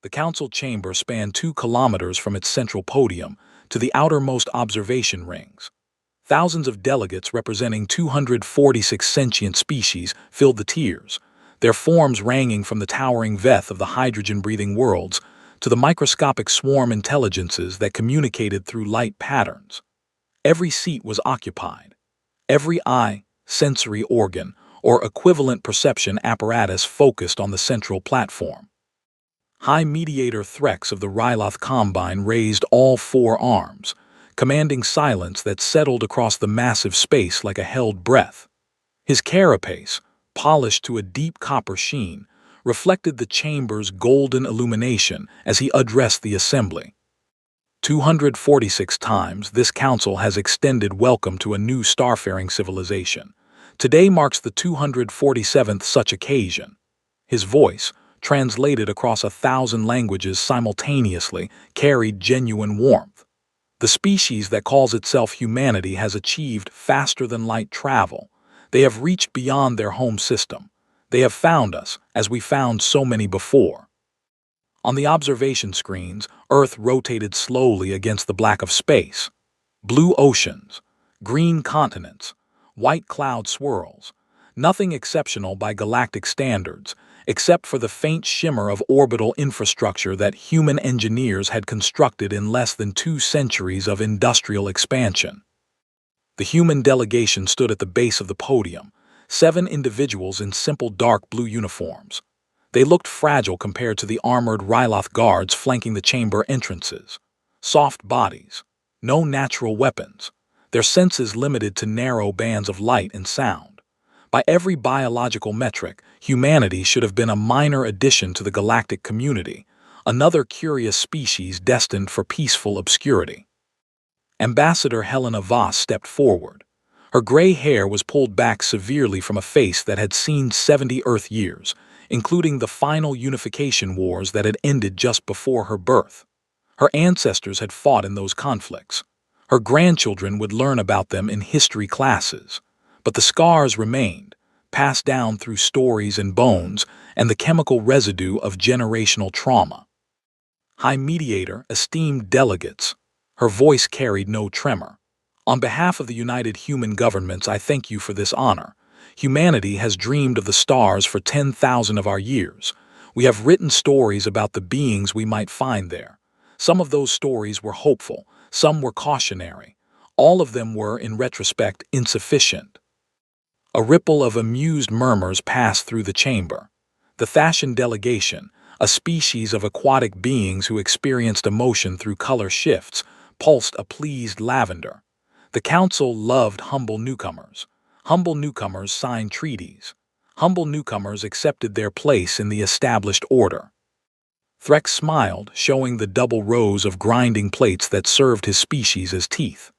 The council chamber spanned 2 kilometers from its central podium to the outermost observation rings. Thousands of delegates representing 246 sentient species filled the tiers, their forms ranging from the towering Veth of the hydrogen-breathing worlds to the microscopic swarm intelligences that communicated through light patterns. Every seat was occupied. Every eye, sensory organ, or equivalent perception apparatus focused on the central platform. High Mediator Threx of the Ryloth Combine raised all 4 arms, commanding silence that settled across the massive space like a held breath. His carapace, polished to a deep copper sheen, reflected the chamber's golden illumination as he addressed the assembly. 246 times this council has extended welcome to a new starfaring civilization. Today marks the 247th such occasion. His voice, translated across 1,000 languages simultaneously, carried genuine warmth. The species that calls itself humanity has achieved faster-than-light travel. They have reached beyond their home system. They have found us, as we found so many before. On the observation screens, Earth rotated slowly against the black of space. Blue oceans, green continents, white cloud swirls. Nothing exceptional by galactic standards, except for the faint shimmer of orbital infrastructure that human engineers had constructed in less than 2 centuries of industrial expansion. The human delegation stood at the base of the podium, 7 individuals in simple dark blue uniforms. They looked fragile compared to the armored Ryloth guards flanking the chamber entrances. Soft bodies, no natural weapons, their senses limited to narrow bands of light and sound. By every biological metric, humanity should have been a minor addition to the galactic community, another curious species destined for peaceful obscurity. Ambassador Helena Voss stepped forward. Her gray hair was pulled back severely from a face that had seen 70 Earth years, including the final unification wars that had ended just before her birth. Her ancestors had fought in those conflicts. Her grandchildren would learn about them in history classes. But the scars remained, passed down through stories and bones and the chemical residue of generational trauma. High Mediator, esteemed delegates. Her voice carried no tremor. On behalf of the United Human Governments, I thank you for this honor. Humanity has dreamed of the stars for 10,000 of our years. We have written stories about the beings we might find there. Some of those stories were hopeful, some were cautionary. All of them were, in retrospect, insufficient. A ripple of amused murmurs passed through the chamber. The Thashan delegation, a species of aquatic beings who experienced emotion through color shifts, pulsed a pleased lavender. The council loved humble newcomers. Humble newcomers signed treaties. Humble newcomers accepted their place in the established order. Threx smiled, showing the double rows of grinding plates that served his species as teeth.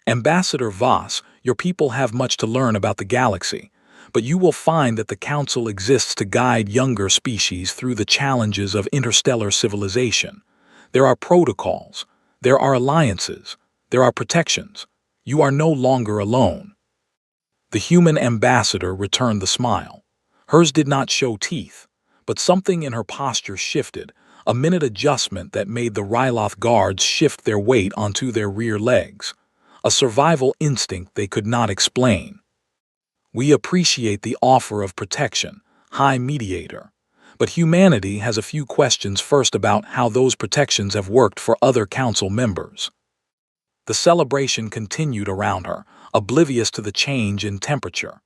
Ambassador Voss, your people have much to learn about the galaxy, but you will find that the Council exists to guide younger species through the challenges of interstellar civilization. There are protocols, there are alliances, there are protections. You are no longer alone. The human ambassador returned the smile. Hers did not show teeth, but something in her posture shifted, a minute adjustment that made the Ryloth guards shift their weight onto their rear legs. A survival instinct they could not explain. We appreciate the offer of protection, High Mediator, but humanity has a few questions first about how those protections have worked for other council members. The celebration continued around her, oblivious to the change in temperature.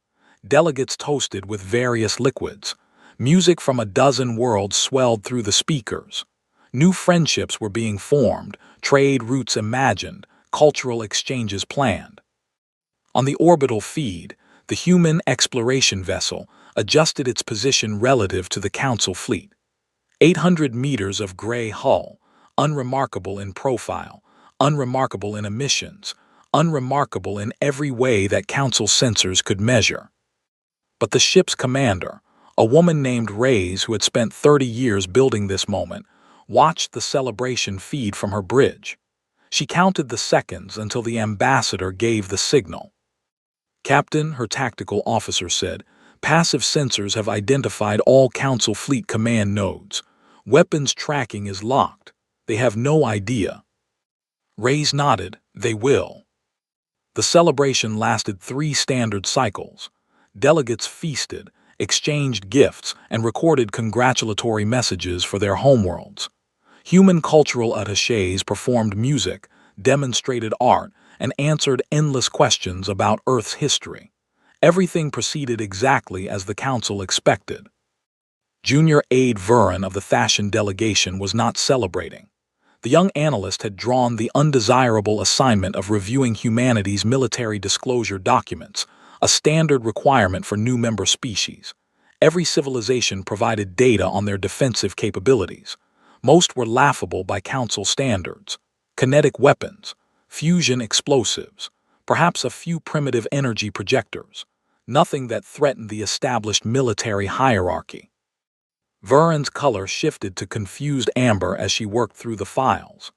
Delegates toasted with various liquids. Music from a dozen worlds swelled through the speakers. New friendships were being formed, trade routes imagined, cultural exchanges planned. On the orbital feed, the human exploration vessel adjusted its position relative to the Council fleet. 800 meters of gray hull, unremarkable in profile, unremarkable in emissions, unremarkable in every way that Council sensors could measure. But the ship's commander, a woman named Reyes who had spent 30 years building this moment, watched the celebration feed from her bridge. She counted the seconds until the ambassador gave the signal. Captain, her tactical officer said, passive sensors have identified all Council fleet command nodes. Weapons tracking is locked. They have no idea. Reyes nodded. They will. The celebration lasted 3 standard cycles. Delegates feasted, exchanged gifts, and recorded congratulatory messages for their homeworlds. Human cultural attachés performed music, demonstrated art, and answered endless questions about Earth's history. Everything proceeded exactly as the Council expected. Junior Aide Vurin of the Thashan delegation was not celebrating. The young analyst had drawn the undesirable assignment of reviewing humanity's military disclosure documents, a standard requirement for new member species. Every civilization provided data on their defensive capabilities. Most were laughable by Council standards. Kinetic weapons, fusion explosives, perhaps a few primitive energy projectors. Nothing that threatened the established military hierarchy. Vurin's color shifted to confused amber as she worked through the files.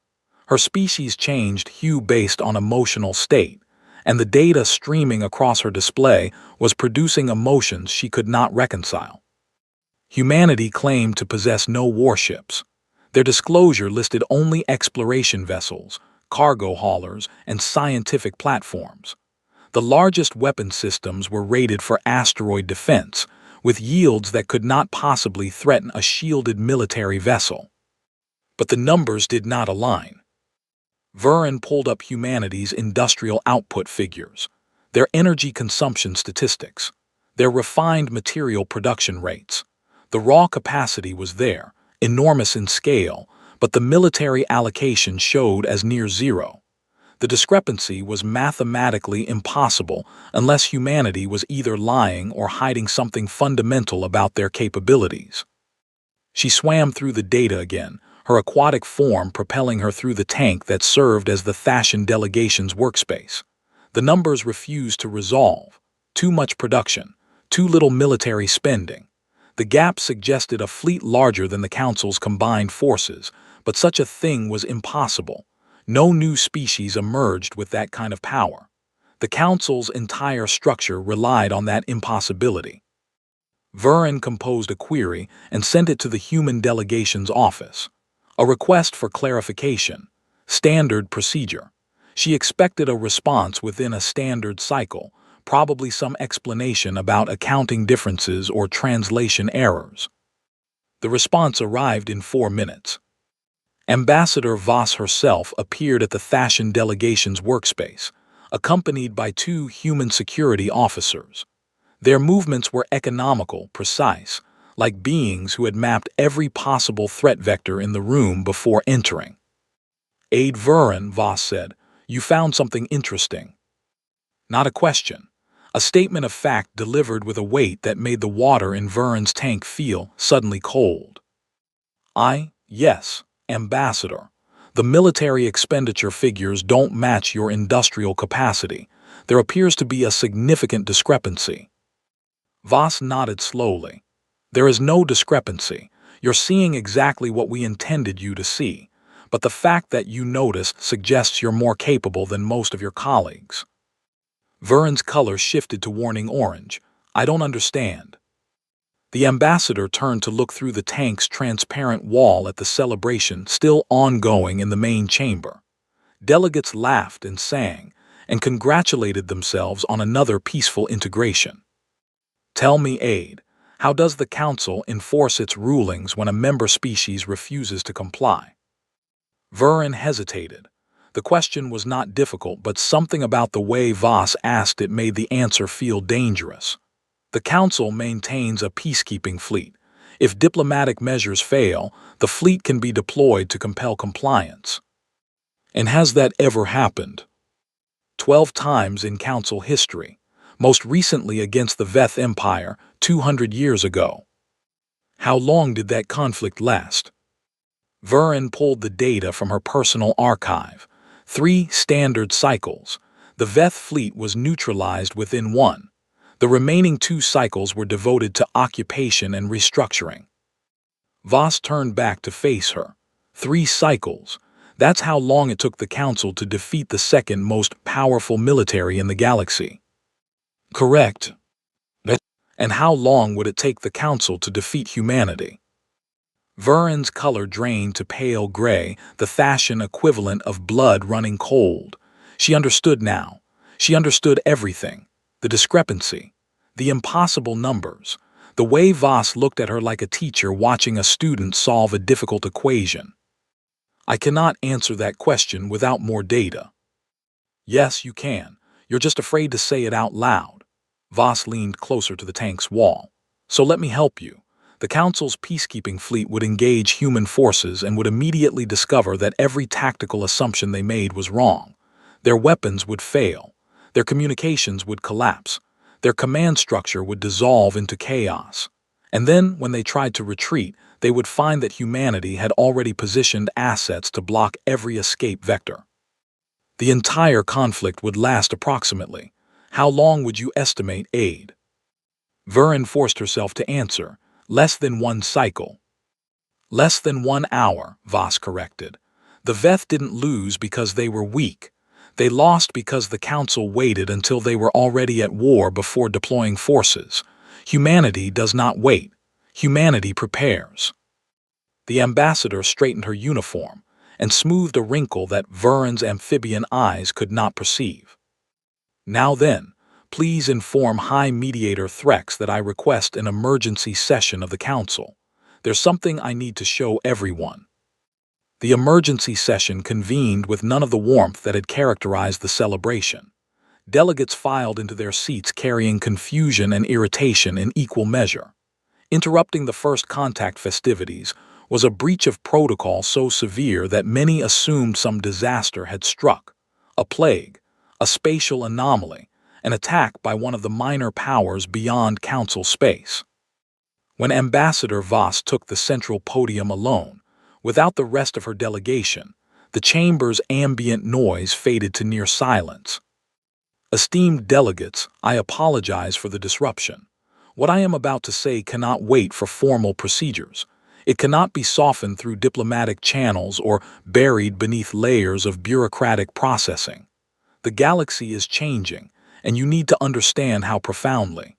Her species changed hue based on emotional state, and the data streaming across her display was producing emotions she could not reconcile. Humanity claimed to possess no warships. Their disclosure listed only exploration vessels, cargo haulers, and scientific platforms. The largest weapon systems were rated for asteroid defense, with yields that could not possibly threaten a shielded military vessel. But the numbers did not align. Vurin pulled up humanity's industrial output figures, their energy consumption statistics, their refined material production rates. The raw capacity was there, enormous in scale, but the military allocation showed as near zero. The discrepancy was mathematically impossible unless humanity was either lying or hiding something fundamental about their capabilities. She swam through the data again, her aquatic form propelling her through the tank that served as the Thashan delegation's workspace. The numbers refused to resolve. Too much production, too little military spending. The gap suggested a fleet larger than the Council's combined forces, but such a thing was impossible. No new species emerged with that kind of power. The Council's entire structure relied on that impossibility. Vurin composed a query and sent it to the human delegation's office. A request for clarification. Standard procedure. She expected a response within a standard cycle, probably some explanation about accounting differences or translation errors. The response arrived in 4 minutes. Ambassador Voss herself appeared at the Thashan delegation's workspace, accompanied by 2 human security officers. Their movements were economical, precise, like beings who had mapped every possible threat vector in the room before entering. Aide Vurin, Voss said, "You found something interesting." Not a question. A statement of fact delivered with a weight that made the water in Vurin's tank feel suddenly cold. Yes, Ambassador. The military expenditure figures don't match your industrial capacity. There appears to be a significant discrepancy. Voss nodded slowly. There is no discrepancy. You're seeing exactly what we intended you to see. But the fact that you noticed suggests you're more capable than most of your colleagues. Vurin's color shifted to warning orange. I don't understand. The ambassador turned to look through the tank's transparent wall at the celebration still ongoing in the main chamber. Delegates laughed and sang, and congratulated themselves on another peaceful integration. Tell me, Aide, how does the Council enforce its rulings when a member species refuses to comply? Vurin hesitated. The question was not difficult, but something about the way Voss asked it made the answer feel dangerous. The Council maintains a peacekeeping fleet. If diplomatic measures fail, the fleet can be deployed to compel compliance. And has that ever happened? 12 times in Council history, most recently against the Veth Empire 200 years ago. How long did that conflict last? Vurin pulled the data from her personal archive. 3 standard cycles. The Veth fleet was neutralized within 1. The remaining 2 cycles were devoted to occupation and restructuring. Voss turned back to face her. 3 cycles. That's how long it took the Council to defeat the second most powerful military in the galaxy. Correct. And how long would it take the Council to defeat humanity? Vern's color drained to pale gray, the Thascian equivalent of blood running cold. She understood now. She understood everything. The discrepancy. The impossible numbers. The way Voss looked at her like a teacher watching a student solve a difficult equation. I cannot answer that question without more data. Yes, you can. You're just afraid to say it out loud. Voss leaned closer to the tank's wall. So let me help you. The Council's peacekeeping fleet would engage human forces and would immediately discover that every tactical assumption they made was wrong. Their weapons would fail. Their communications would collapse. Their command structure would dissolve into chaos. And then, when they tried to retreat, they would find that humanity had already positioned assets to block every escape vector. The entire conflict would last approximately. How long would you estimate aid? Vern forced herself to answer. Less than one cycle. Less than 1 hour, Voss corrected. The Veth didn't lose because they were weak. They lost because the Council waited until they were already at war before deploying forces. Humanity does not wait. Humanity prepares. The ambassador straightened her uniform and smoothed a wrinkle that Vern's amphibian eyes could not perceive. Now then, please inform High Mediator Threx that I request an emergency session of the Council. There's something I need to show everyone. The emergency session convened with none of the warmth that had characterized the celebration. Delegates filed into their seats carrying confusion and irritation in equal measure. Interrupting the first contact festivities was a breach of protocol so severe that many assumed some disaster had struck. A plague, a spatial anomaly, an attack by one of the minor powers beyond Council space. When Ambassador Voss took the central podium alone, without the rest of her delegation, the chamber's ambient noise faded to near silence. Esteemed delegates, I apologize for the disruption. What I am about to say cannot wait for formal procedures. It cannot be softened through diplomatic channels or buried beneath layers of bureaucratic processing. The galaxy is changing, and you need to understand how profoundly.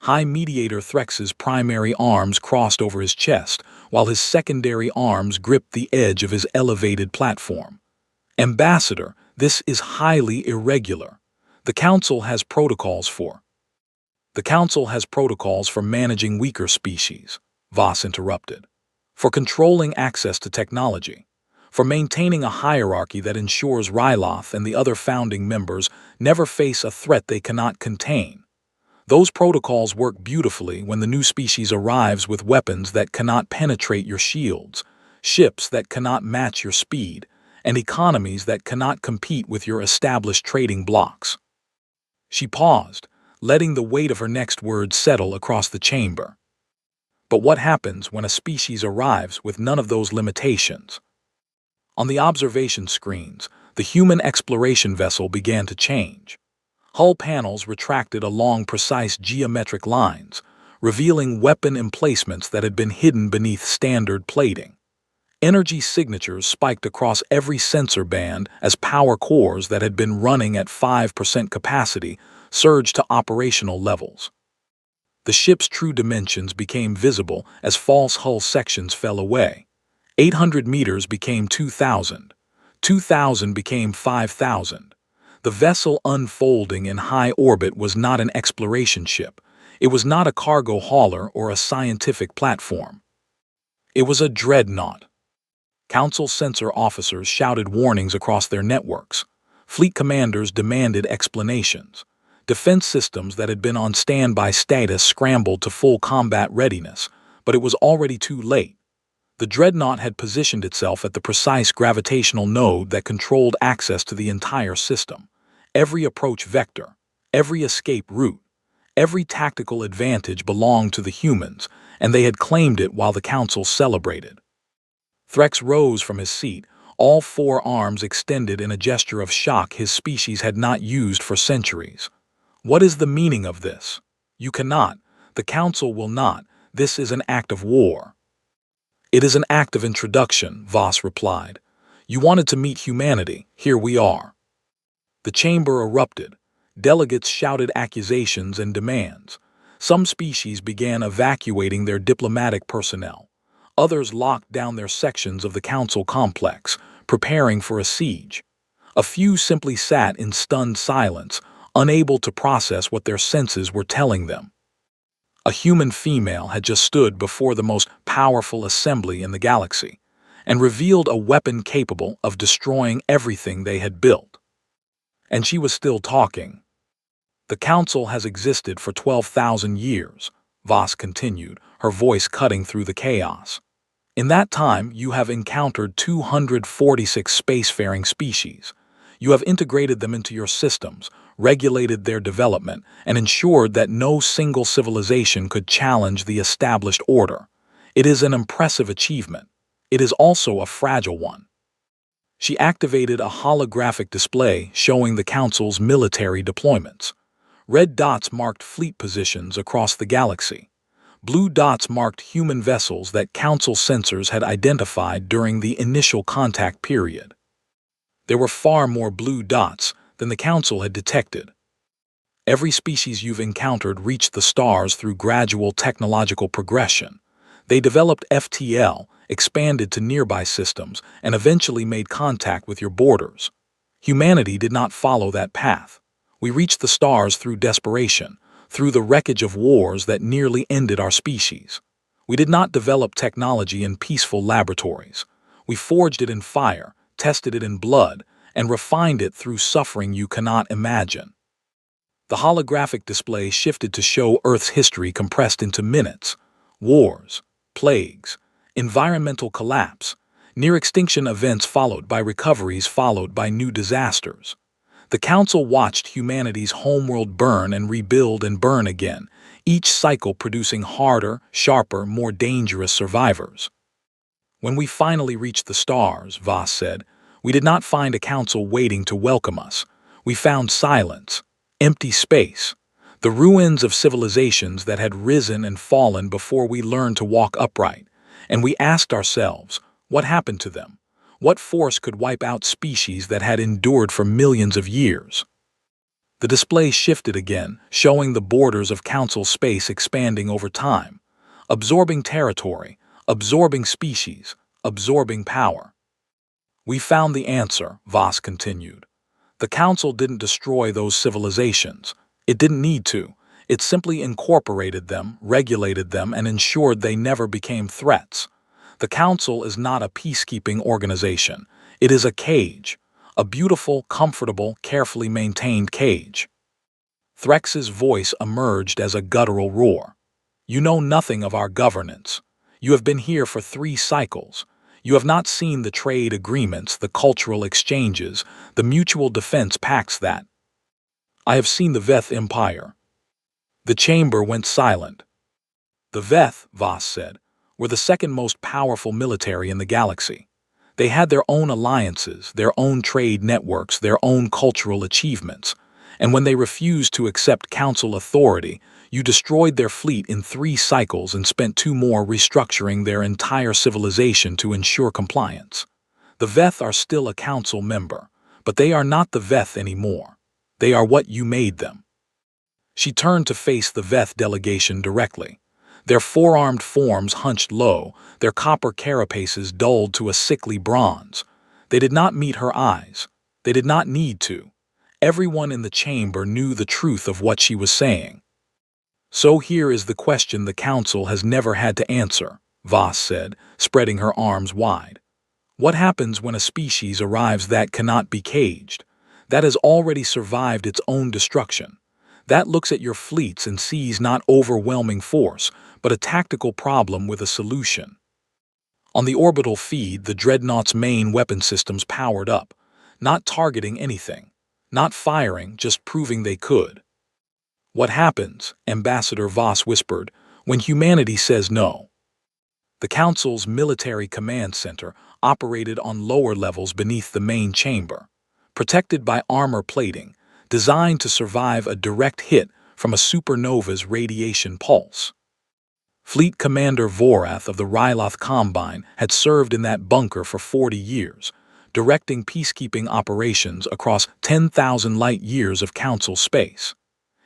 High Mediator Threx's primary arms crossed over his chest, while his secondary arms gripped the edge of his elevated platform. Ambassador, this is highly irregular. The Council has protocols for managing weaker species, Voss interrupted. For controlling access to technology. For maintaining a hierarchy that ensures Ryloth and the other founding members never face a threat they cannot contain. Those protocols work beautifully when the new species arrives with weapons that cannot penetrate your shields, ships that cannot match your speed, and economies that cannot compete with your established trading blocks. She paused, letting the weight of her next word settle across the chamber. But what happens when a species arrives with none of those limitations? On the observation screens, the human exploration vessel began to change. Hull panels retracted along precise geometric lines, revealing weapon emplacements that had been hidden beneath standard plating. Energy signatures spiked across every sensor band as power cores that had been running at 5% capacity surged to operational levels. The ship's true dimensions became visible as false hull sections fell away. 800 meters became 2,000. 2,000 became 5,000. The vessel unfolding in high orbit was not an exploration ship. It was not a cargo hauler or a scientific platform. It was a dreadnought. Council sensor officers shouted warnings across their networks. Fleet commanders demanded explanations. Defense systems that had been on standby status scrambled to full combat readiness, but it was already too late. The dreadnought had positioned itself at the precise gravitational node that controlled access to the entire system. Every approach vector, every escape route, every tactical advantage belonged to the humans, and they had claimed it while the Council celebrated. Threx rose from his seat, all 4 arms extended in a gesture of shock his species had not used for centuries. What is the meaning of this? You cannot. The Council will not. This is an act of war. It is an act of introduction, Voss replied. You wanted to meet humanity. Here we are. The chamber erupted. Delegates shouted accusations and demands. Some species began evacuating their diplomatic personnel. Others locked down their sections of the council complex, preparing for a siege. A few simply sat in stunned silence, unable to process what their senses were telling them. A human female had just stood before the most powerful assembly in the galaxy and revealed a weapon capable of destroying everything they had built. And she was still talking. "The council has existed for 12,000 years," Voss continued, her voice cutting through the chaos. "In that time, you have encountered 246 spacefaring species. You have integrated them into your systems, regulated their development, and ensured that no single civilization could challenge the established order. It is an impressive achievement. It is also a fragile one." She activated a holographic display showing the Council's military deployments. Red dots marked fleet positions across the galaxy. Blue dots marked human vessels that Council sensors had identified during the initial contact period. There were far more blue dots than the Council had detected. "Every species you've encountered reached the stars through gradual technological progression. They developed FTL, expanded to nearby systems, and eventually made contact with your borders. Humanity did not follow that path. We reached the stars through desperation, through the wreckage of wars that nearly ended our species. We did not develop technology in peaceful laboratories. We forged it in fire, tested it in blood, and refined it through suffering you cannot imagine." The holographic display shifted to show Earth's history compressed into minutes. Wars, plagues, environmental collapse, near-extinction events followed by recoveries followed by new disasters. The Council watched humanity's homeworld burn and rebuild and burn again, each cycle producing harder, sharper, more dangerous survivors. "When we finally reached the stars," Voss said, "we did not find a council waiting to welcome us. We found silence, empty space, the ruins of civilizations that had risen and fallen before we learned to walk upright. And we asked ourselves, what happened to them? What force could wipe out species that had endured for millions of years?" The display shifted again, showing the borders of council space expanding over time, absorbing territory, absorbing species, absorbing power. "We found the answer," Voss continued. "The Council didn't destroy those civilizations. It didn't need to. It simply incorporated them, regulated them, and ensured they never became threats. The Council is not a peacekeeping organization. It is a cage, a beautiful, comfortable, carefully maintained cage." Threx's voice emerged as a guttural roar. "You know nothing of our governance. You have been here for 3 cycles. You have not seen the trade agreements, the cultural exchanges, the mutual defense pacts that—" "I have seen the Veth Empire." The chamber went silent. "The Veth," Voss said, "were the second most powerful military in the galaxy. They had their own alliances, their own trade networks, their own cultural achievements. And when they refused to accept council authority, you destroyed their fleet in 3 cycles and spent 2 more restructuring their entire civilization to ensure compliance. The Veth are still a council member, but they are not the Veth anymore. They are what you made them." She turned to face the Veth delegation directly. Their 4-armed forms hunched low, their copper carapaces dulled to a sickly bronze. They did not meet her eyes. They did not need to. Everyone in the chamber knew the truth of what she was saying. "So here is the question the Council has never had to answer," Voss said, spreading her arms wide. "What happens when a species arrives that cannot be caged, that has already survived its own destruction, that looks at your fleets and sees not overwhelming force, but a tactical problem with a solution?" On the orbital feed, the Dreadnought's main weapon systems powered up, not targeting anything, not firing, just proving they could. "What happens," Ambassador Voss whispered, "when humanity says no?" The Council's military command center operated on lower levels beneath the main chamber, protected by armor plating, designed to survive a direct hit from a supernova's radiation pulse. Fleet Commander Vorath of the Ryloth Combine had served in that bunker for 40 years, directing peacekeeping operations across 10,000 light-years of Council space.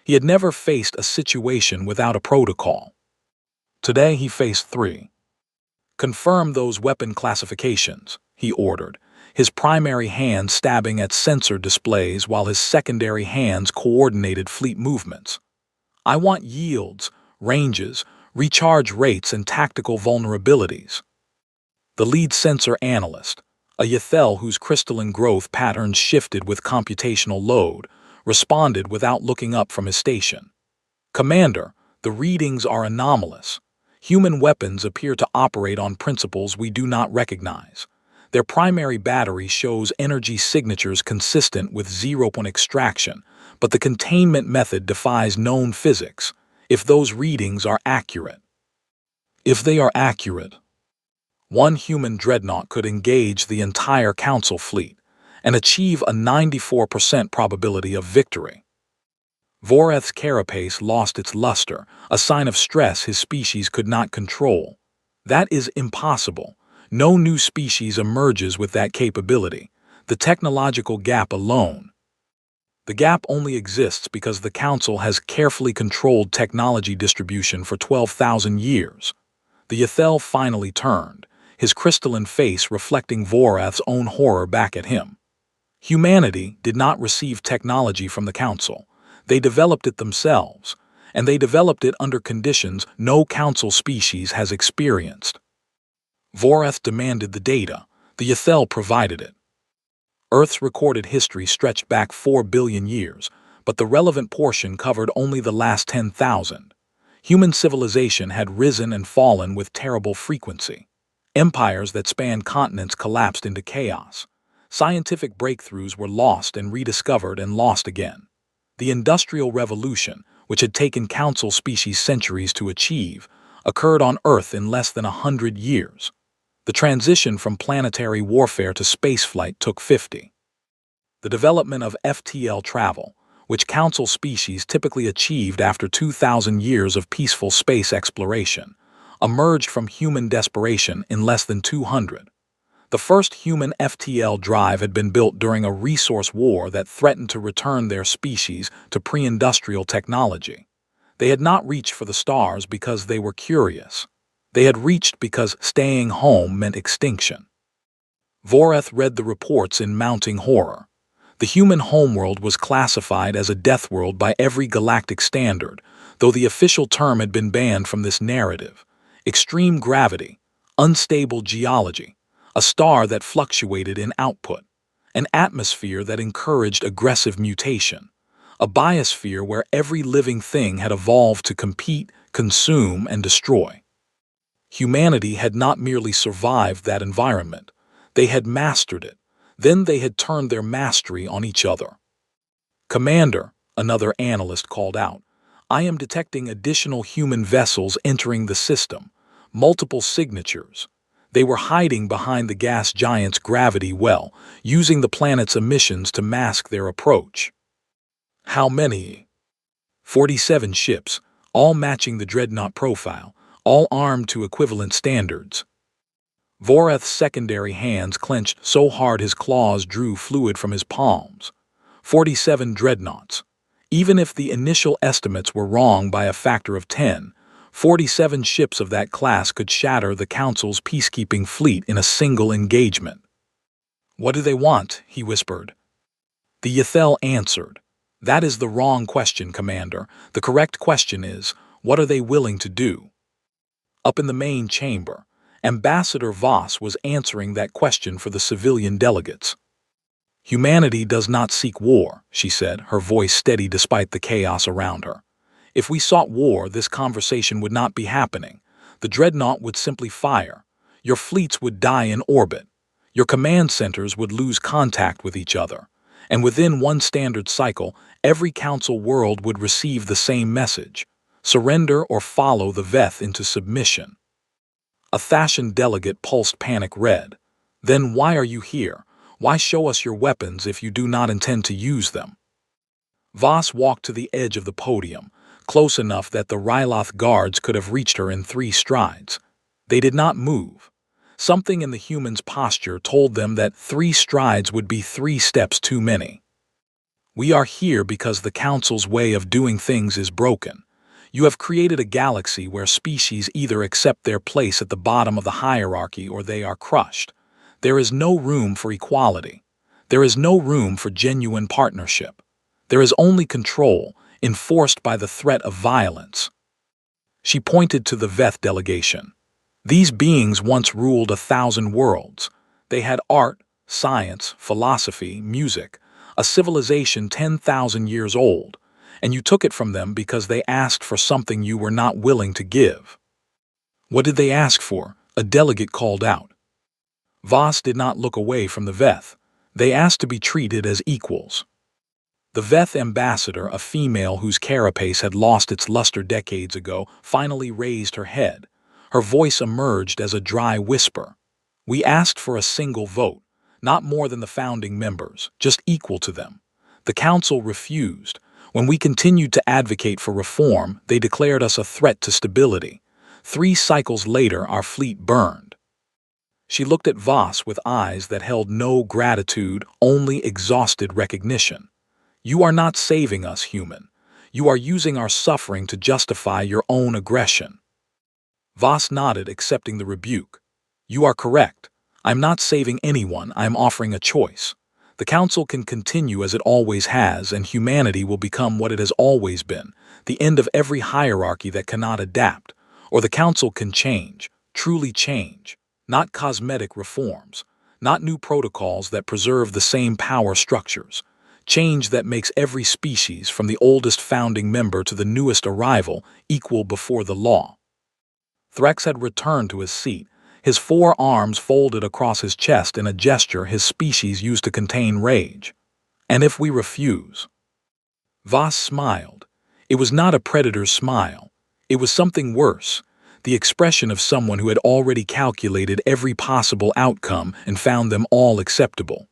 He had never faced a situation without a protocol. Today he faced 3. "Confirm those weapon classifications," he ordered, his primary hand stabbing at sensor displays while his secondary hands coordinated fleet movements. "I want yields, ranges, recharge rates, and tactical vulnerabilities." The lead sensor analyst, a Yathel whose crystalline growth patterns shifted with computational load, responded without looking up from his station. "Commander, the readings are anomalous. Human weapons appear to operate on principles we do not recognize. Their primary battery shows energy signatures consistent with zero-point extraction, but the containment method defies known physics. If those readings are accurate." If they are accurate, one human dreadnought could engage the entire Council fleet and achieve a 94% probability of victory. Voreth's carapace lost its luster, a sign of stress his species could not control. "That is impossible. No new species emerges with that capability. The technological gap alone." The gap only exists because the Council has carefully controlled technology distribution for 12,000 years. The Yathel finally turned, his crystalline face reflecting Voreth's own horror back at him. Humanity did not receive technology from the Council. They developed it themselves, and they developed it under conditions no Council species has experienced. Voreth demanded the data. The Yathel provided it. Earth's recorded history stretched back 4 billion years, but the relevant portion covered only the last 10,000. Human civilization had risen and fallen with terrible frequency. Empires that spanned continents collapsed into chaos. Scientific breakthroughs were lost and rediscovered and lost again. The Industrial Revolution, which had taken Council species centuries to achieve, occurred on Earth in less than 100 years. The transition from planetary warfare to spaceflight took 50. The development of FTL travel, which Council species typically achieved after 2,000 years of peaceful space exploration, emerged from human desperation in less than 200. The first human FTL drive had been built during a resource war that threatened to return their species to pre-industrial technology. They had not reached for the stars because they were curious. They had reached because staying home meant extinction. Voreth read the reports in mounting horror. The human homeworld was classified as a death world by every galactic standard, though the official term had been banned from this narrative. Extreme gravity, unstable geology, a star that fluctuated in output, an atmosphere that encouraged aggressive mutation, a biosphere where every living thing had evolved to compete, consume, and destroy. Humanity had not merely survived that environment, they had mastered it. Then they had turned their mastery on each other. "Commander," another analyst called out, "I am detecting additional human vessels entering the system, multiple signatures. They were hiding behind the gas giant's gravity well, using the planet's emissions to mask their approach." "How many?" 47 ships, all matching the Dreadnought profile, all armed to equivalent standards. Voreth's secondary hands clenched so hard his claws drew fluid from his palms. 47 dreadnoughts. Even if the initial estimates were wrong by a factor of 10, 47 ships of that class could shatter the Council's peacekeeping fleet in a single engagement. "What do they want?" he whispered. The Yathel answered, "That is the wrong question, Commander. The correct question is, what are they willing to do?" Up in the main chamber, Ambassador Voss was answering that question for the civilian delegates. "Humanity does not seek war," she said, her voice steady despite the chaos around her. "If we sought war, this conversation would not be happening. The Dreadnought would simply fire. Your fleets would die in orbit. Your command centers would lose contact with each other. And within one standard cycle, every Council world would receive the same message: surrender or follow the Veth into submission." A Thashan delegate pulsed panic red. "Then why are you here? Why show us your weapons if you do not intend to use them?" Voss walked to the edge of the podium, close enough that the Ryloth guards could have reached her in 3 strides. They did not move. Something in the human's posture told them that 3 strides would be 3 steps too many. "We are here because the Council's way of doing things is broken. You have created a galaxy where species either accept their place at the bottom of the hierarchy or they are crushed. There is no room for equality. There is no room for genuine partnership. There is only control, enforced by the threat of violence. She pointed to the Veth delegation. These beings once ruled 1,000 worlds. They had art, science, philosophy, music, a civilization 10,000 years old, and you took it from them because they asked for something you were not willing to give. What did they ask for? A delegate called out. Voss did not look away from the Veth. They asked to be treated as equals. The Veth ambassador, a female whose carapace had lost its luster decades ago, finally raised her head. Her voice emerged as a dry whisper. We asked for a single vote, not more than the founding members, just equal to them. The council refused. When we continued to advocate for reform, they declared us a threat to stability. 3 cycles later, our fleet burned. She looked at Voss with eyes that held no gratitude, only exhausted recognition. You are not saving us, human. You are using our suffering to justify your own aggression. Voss nodded, accepting the rebuke. You are correct. I'm not saving anyone, I'm offering a choice. The council can continue as it always has, and humanity will become what it has always been, the end of every hierarchy that cannot adapt. Or the council can change, truly change. Not cosmetic reforms, not new protocols that preserve the same power structures. Change that makes every species, from the oldest founding member to the newest arrival, equal before the law. Threx had returned to his seat, his 4 arms folded across his chest in a gesture his species used to contain rage. And if we refuse? Voss smiled. It was not a predator's smile. It was something worse. The expression of someone who had already calculated every possible outcome and found them all acceptable.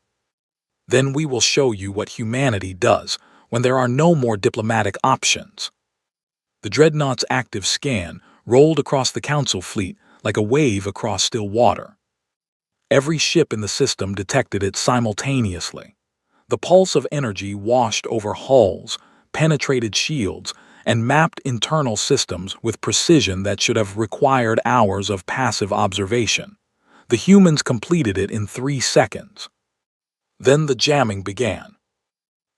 Then we will show you what humanity does when there are no more diplomatic options. The Dreadnought's active scan rolled across the council fleet like a wave across still water. Every ship in the system detected it simultaneously. The pulse of energy washed over hulls, penetrated shields, and mapped internal systems with precision that should have required hours of passive observation. The humans completed it in 3 seconds. Then the jamming began.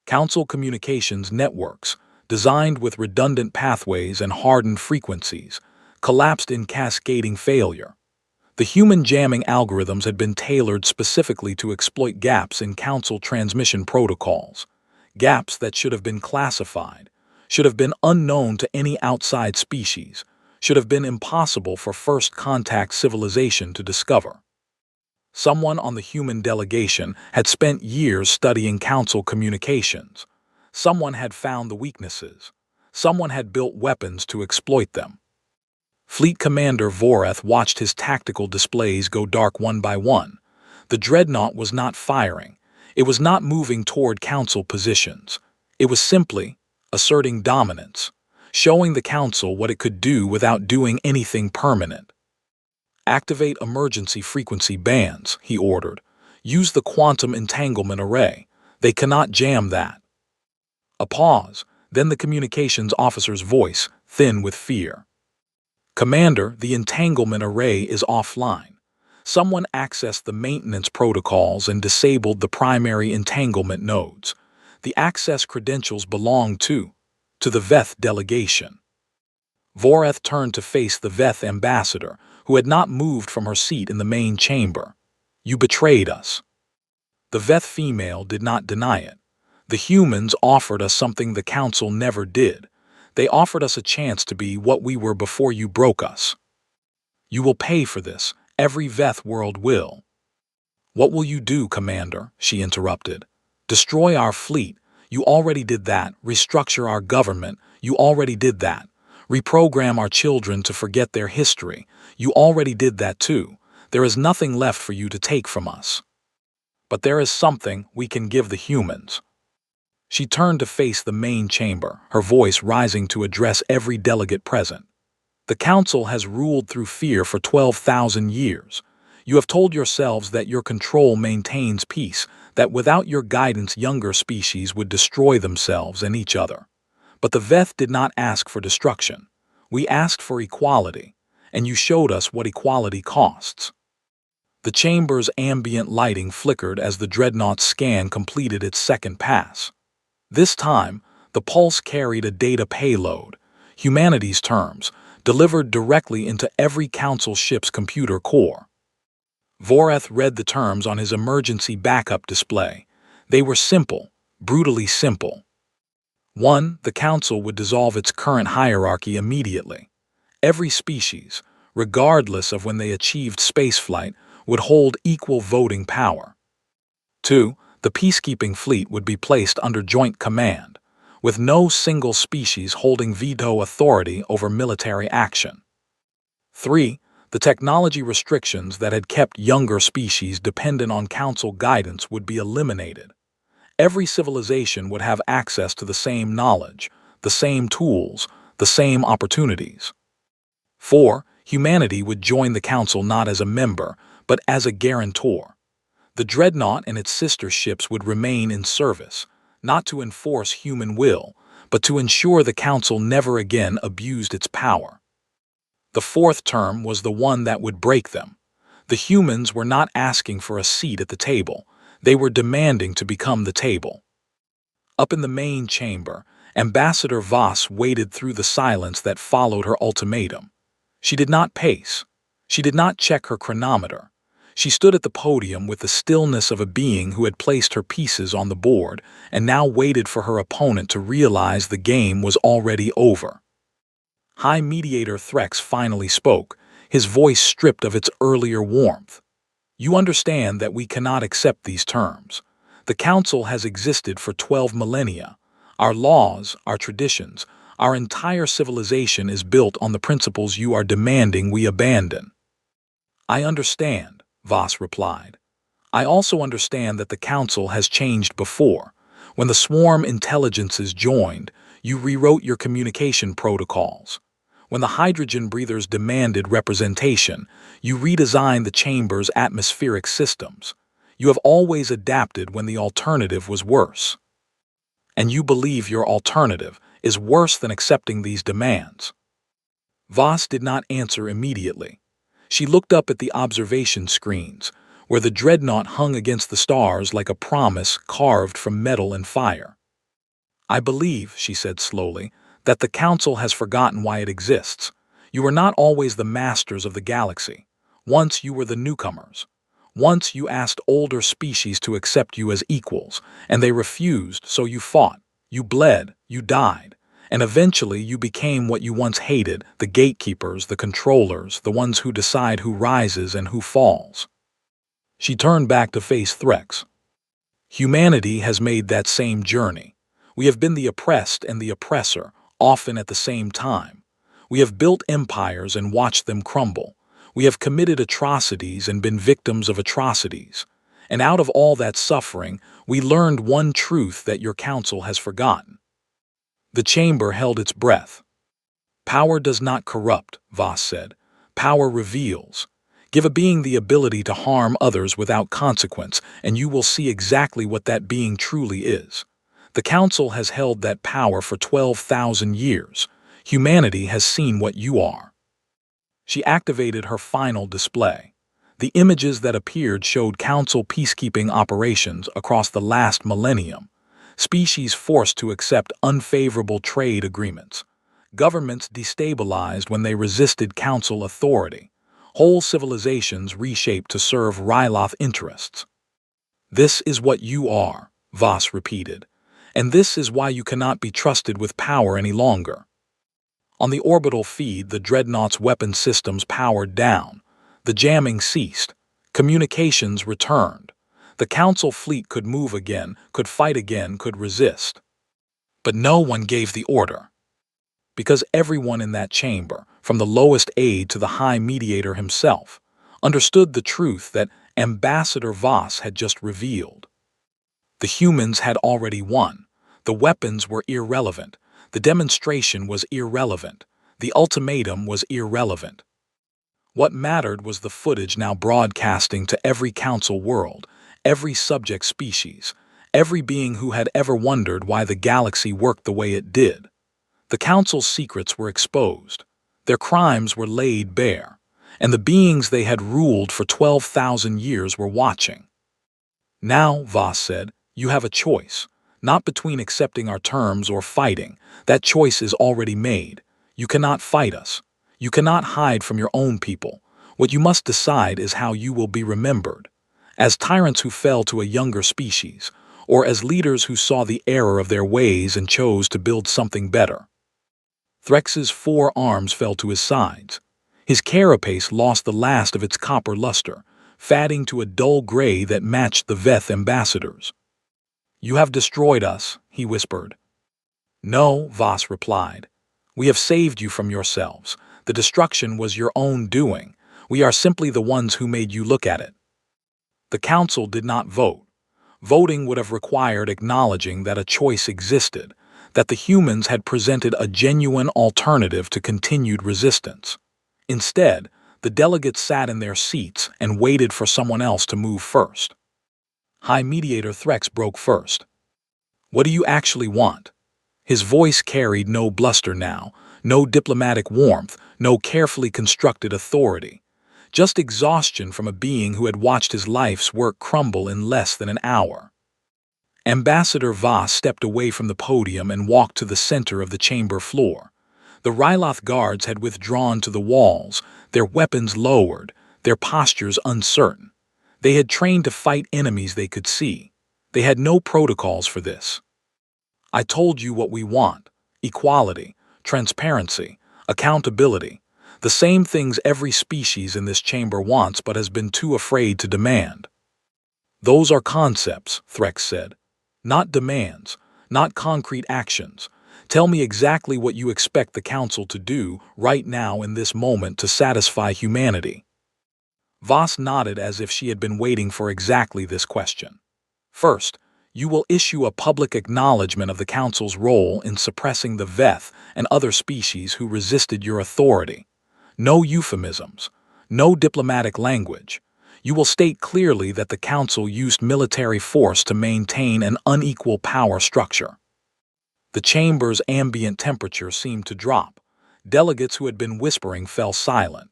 Council communications networks, designed with redundant pathways and hardened frequencies, collapsed in cascading failure. The human jamming algorithms had been tailored specifically to exploit gaps in council transmission protocols, gaps that should have been classified, should have been unknown to any outside species, should have been impossible for first contact civilization to discover. Someone on the human delegation had spent years studying council communications. Someone had found the weaknesses. Someone had built weapons to exploit them. Fleet Commander Voreth watched his tactical displays go dark one by one. The Dreadnought was not firing. It was not moving toward council positions. It was simply asserting dominance, showing the council what it could do without doing anything permanent. Activate emergency frequency bands, he ordered. Use the quantum entanglement array. They cannot jam that. A pause, then the communications officer's voice, thin with fear. Commander, the entanglement array is offline. Someone accessed the maintenance protocols and disabled the primary entanglement nodes. The access credentials belong to the Veth delegation. Voreth turned to face the Veth ambassador, who had not moved from her seat in the main chamber. You betrayed us. The Veth female did not deny it. The humans offered us something the council never did. They offered us a chance to be what we were before you broke us. You will pay for this. Every Veth world will. What will you do, Commander? She interrupted. Destroy our fleet. You already did that. Restructure our government. You already did that. Reprogram our children to forget their history. You already did that too. There is nothing left for you to take from us. But there is something we can give the humans. She turned to face the main chamber, her voice rising to address every delegate present. The council has ruled through fear for 12,000 years. You have told yourselves that your control maintains peace, that without your guidance younger species would destroy themselves and each other. But the Veth did not ask for destruction. We asked for equality, and you showed us what equality costs. The chamber's ambient lighting flickered as the Dreadnought's scan completed its second pass. This time, the pulse carried a data payload, humanity's terms, delivered directly into every Council ship's computer core. Voreth read the terms on his emergency backup display. They were simple, brutally simple. 1. The Council would dissolve its current hierarchy immediately. Every species, regardless of when they achieved spaceflight, would hold equal voting power. 2. The peacekeeping fleet would be placed under joint command, with no single species holding veto authority over military action. 3. The technology restrictions that had kept younger species dependent on Council guidance would be eliminated. Every civilization would have access to the same knowledge, the same tools, the same opportunities. 4. Humanity would join the Council not as a member, but as a guarantor. The Dreadnought and its sister ships would remain in service, not to enforce human will, but to ensure the Council never again abused its power. The fourth term was the one that would break them. The humans were not asking for a seat at the table. They were demanding to become the table. Up in the main chamber, Ambassador Voss waded through the silence that followed her ultimatum. She did not pace. She did not check her chronometer. She stood at the podium with the stillness of a being who had placed her pieces on the board and now waited for her opponent to realize the game was already over. High Mediator Threx finally spoke, his voice stripped of its earlier warmth. You understand that we cannot accept these terms. The Council has existed for 12 millennia. Our laws, our traditions, our entire civilization is built on the principles you are demanding we abandon. I understand, Voss replied. I also understand that the Council has changed before. When the swarm intelligences joined, you rewrote your communication protocols. When the hydrogen breathers demanded representation, you redesigned the chamber's atmospheric systems. You have always adapted when the alternative was worse. And you believe your alternative is worse than accepting these demands. Voss did not answer immediately. She looked up at the observation screens, where the Dreadnought hung against the stars like a promise carved from metal and fire. I believe, she said slowly, that the Council has forgotten why it exists. You were not always the masters of the galaxy. Once you were the newcomers. Once you asked older species to accept you as equals, and they refused, so you fought. You bled, you died, and eventually you became what you once hated, the gatekeepers, the controllers, the ones who decide who rises and who falls. She turned back to face Threx. Humanity has made that same journey. We have been the oppressed and the oppressor, often at the same time. We have built empires and watched them crumble. We have committed atrocities and been victims of atrocities. And out of all that suffering, we learned one truth that your Council has forgotten. The chamber held its breath. Power does not corrupt, Voss said. Power reveals. Give a being the ability to harm others without consequence, and you will see exactly what that being truly is. The Council has held that power for 12,000 years. Humanity has seen what you are. She activated her final display. The images that appeared showed Council peacekeeping operations across the last millennium. Species forced to accept unfavorable trade agreements. Governments destabilized when they resisted Council authority. Whole civilizations reshaped to serve Ryloth interests. This is what you are, Voss repeated. And this is why you cannot be trusted with power any longer. On the orbital feed, the Dreadnought's weapon systems powered down. The jamming ceased. Communications returned. The Council fleet could move again, could fight again, could resist. But no one gave the order. Because everyone in that chamber, from the lowest aide to the High Mediator himself, understood the truth that Ambassador Voss had just revealed. The humans had already won. The weapons were irrelevant. The demonstration was irrelevant. The ultimatum was irrelevant. What mattered was the footage now broadcasting to every Council world, every subject species, every being who had ever wondered why the galaxy worked the way it did. The Council's secrets were exposed. Their crimes were laid bare, and the beings they had ruled for 12,000 years were watching. Now, Voss said, you have a choice, not between accepting our terms or fighting. That choice is already made. You cannot fight us. You cannot hide from your own people. What you must decide is how you will be remembered. As tyrants who fell to a younger species, or as leaders who saw the error of their ways and chose to build something better. Threx's 4 arms fell to his sides. His carapace lost the last of its copper luster, fading to a dull gray that matched the Veth ambassadors. You have destroyed us, he whispered. No, Voss replied. We have saved you from yourselves. The destruction was your own doing. We are simply the ones who made you look at it. The council did not vote. Voting would have required acknowledging that a choice existed, that the humans had presented a genuine alternative to continued resistance. Instead, the delegates sat in their seats and waited for someone else to move first. High Mediator Threx broke first. What do you actually want? His voice carried no bluster now, no diplomatic warmth, no carefully constructed authority. Just exhaustion from a being who had watched his life's work crumble in less than an hour. Ambassador Voss stepped away from the podium and walked to the center of the chamber floor. The Ryloth guards had withdrawn to the walls, their weapons lowered, their postures uncertain. They had trained to fight enemies they could see. They had no protocols for this. I told you what we want: equality, transparency, accountability. The same things every species in this chamber wants but has been too afraid to demand. Those are concepts, Threx said. Not demands, not concrete actions. Tell me exactly what you expect the council to do right now in this moment to satisfy humanity. Voss nodded as if she had been waiting for exactly this question. First, you will issue a public acknowledgement of the council's role in suppressing the Veth and other species who resisted your authority. No euphemisms, no diplomatic language. You will state clearly that the council used military force to maintain an unequal power structure. The chamber's ambient temperature seemed to drop. Delegates who had been whispering fell silent.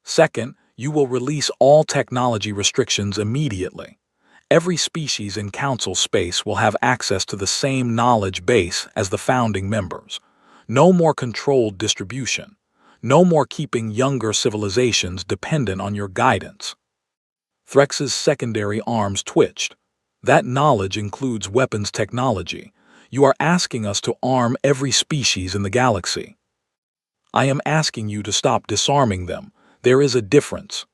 Second, you will release all technology restrictions immediately. Every species in council space will have access to the same knowledge base as the founding members. No more controlled distribution. No more keeping younger civilizations dependent on your guidance. Threx's secondary arms twitched. That knowledge includes weapons technology. You are asking us to arm every species in the galaxy. I am asking you to stop disarming them. There is a difference.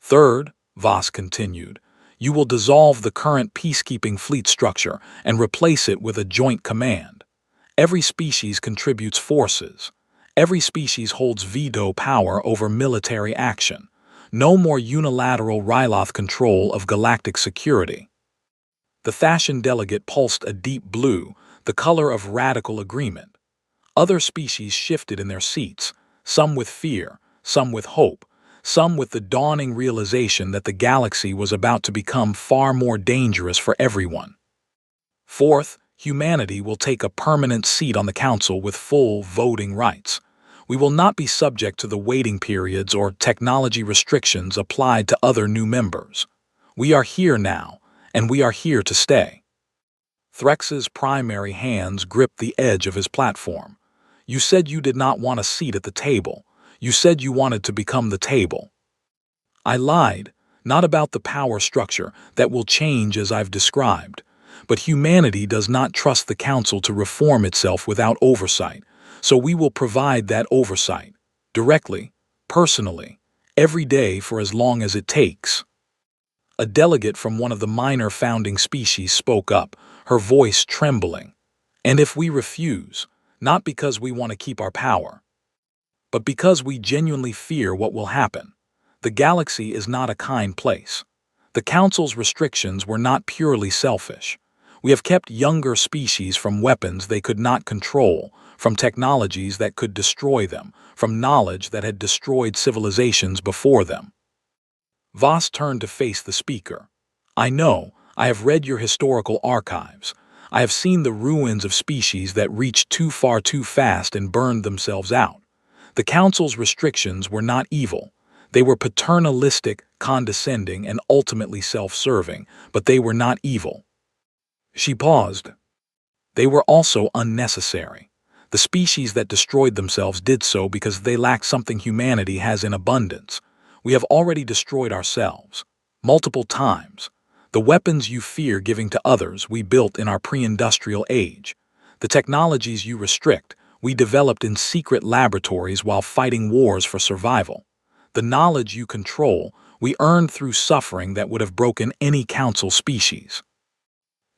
Third, Voss continued, you will dissolve the current peacekeeping fleet structure and replace it with a joint command. Every species contributes forces. Every species holds veto power over military action. No more unilateral Ryloth control of galactic security. The Thashan delegate pulsed a deep blue, the color of radical agreement. Other species shifted in their seats, some with fear, some with hope, some with the dawning realization that the galaxy was about to become far more dangerous for everyone. Fourth, humanity will take a permanent seat on the council with full voting rights. We will not be subject to the waiting periods or technology restrictions applied to other new members. We are here now, and we are here to stay. Threx's primary hands gripped the edge of his platform. You said you did not want a seat at the table. You said you wanted to become the table. I lied, not about the power structure that will change as I've described. But humanity does not trust the council to reform itself without oversight. So we will provide that oversight, directly, personally, every day for as long as it takes. A delegate from one of the minor founding species spoke up, her voice trembling. And if we refuse, not because we want to keep our power, but because we genuinely fear what will happen. The galaxy is not a kind place. The council's restrictions were not purely selfish. We have kept younger species from weapons they could not control, from technologies that could destroy them, from knowledge that had destroyed civilizations before them. Voss turned to face the speaker. I know, I have read your historical archives. I have seen the ruins of species that reached too far too fast and burned themselves out. The Council's restrictions were not evil. They were paternalistic, condescending, and ultimately self-serving, but they were not evil. She paused. They were also unnecessary. The species that destroyed themselves did so because they lacked something humanity has in abundance. We have already destroyed ourselves. Multiple times. The weapons you fear giving to others we built in our pre-industrial age. The technologies you restrict we developed in secret laboratories while fighting wars for survival. The knowledge you control we earned through suffering that would have broken any council species.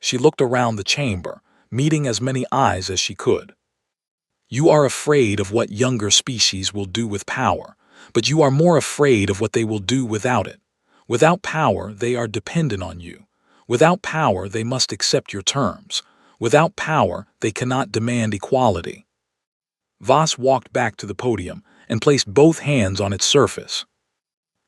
She looked around the chamber, meeting as many eyes as she could. You are afraid of what younger species will do with power, but you are more afraid of what they will do without it. Without power, they are dependent on you. Without power, they must accept your terms. Without power, they cannot demand equality. Voss walked back to the podium and placed both hands on its surface.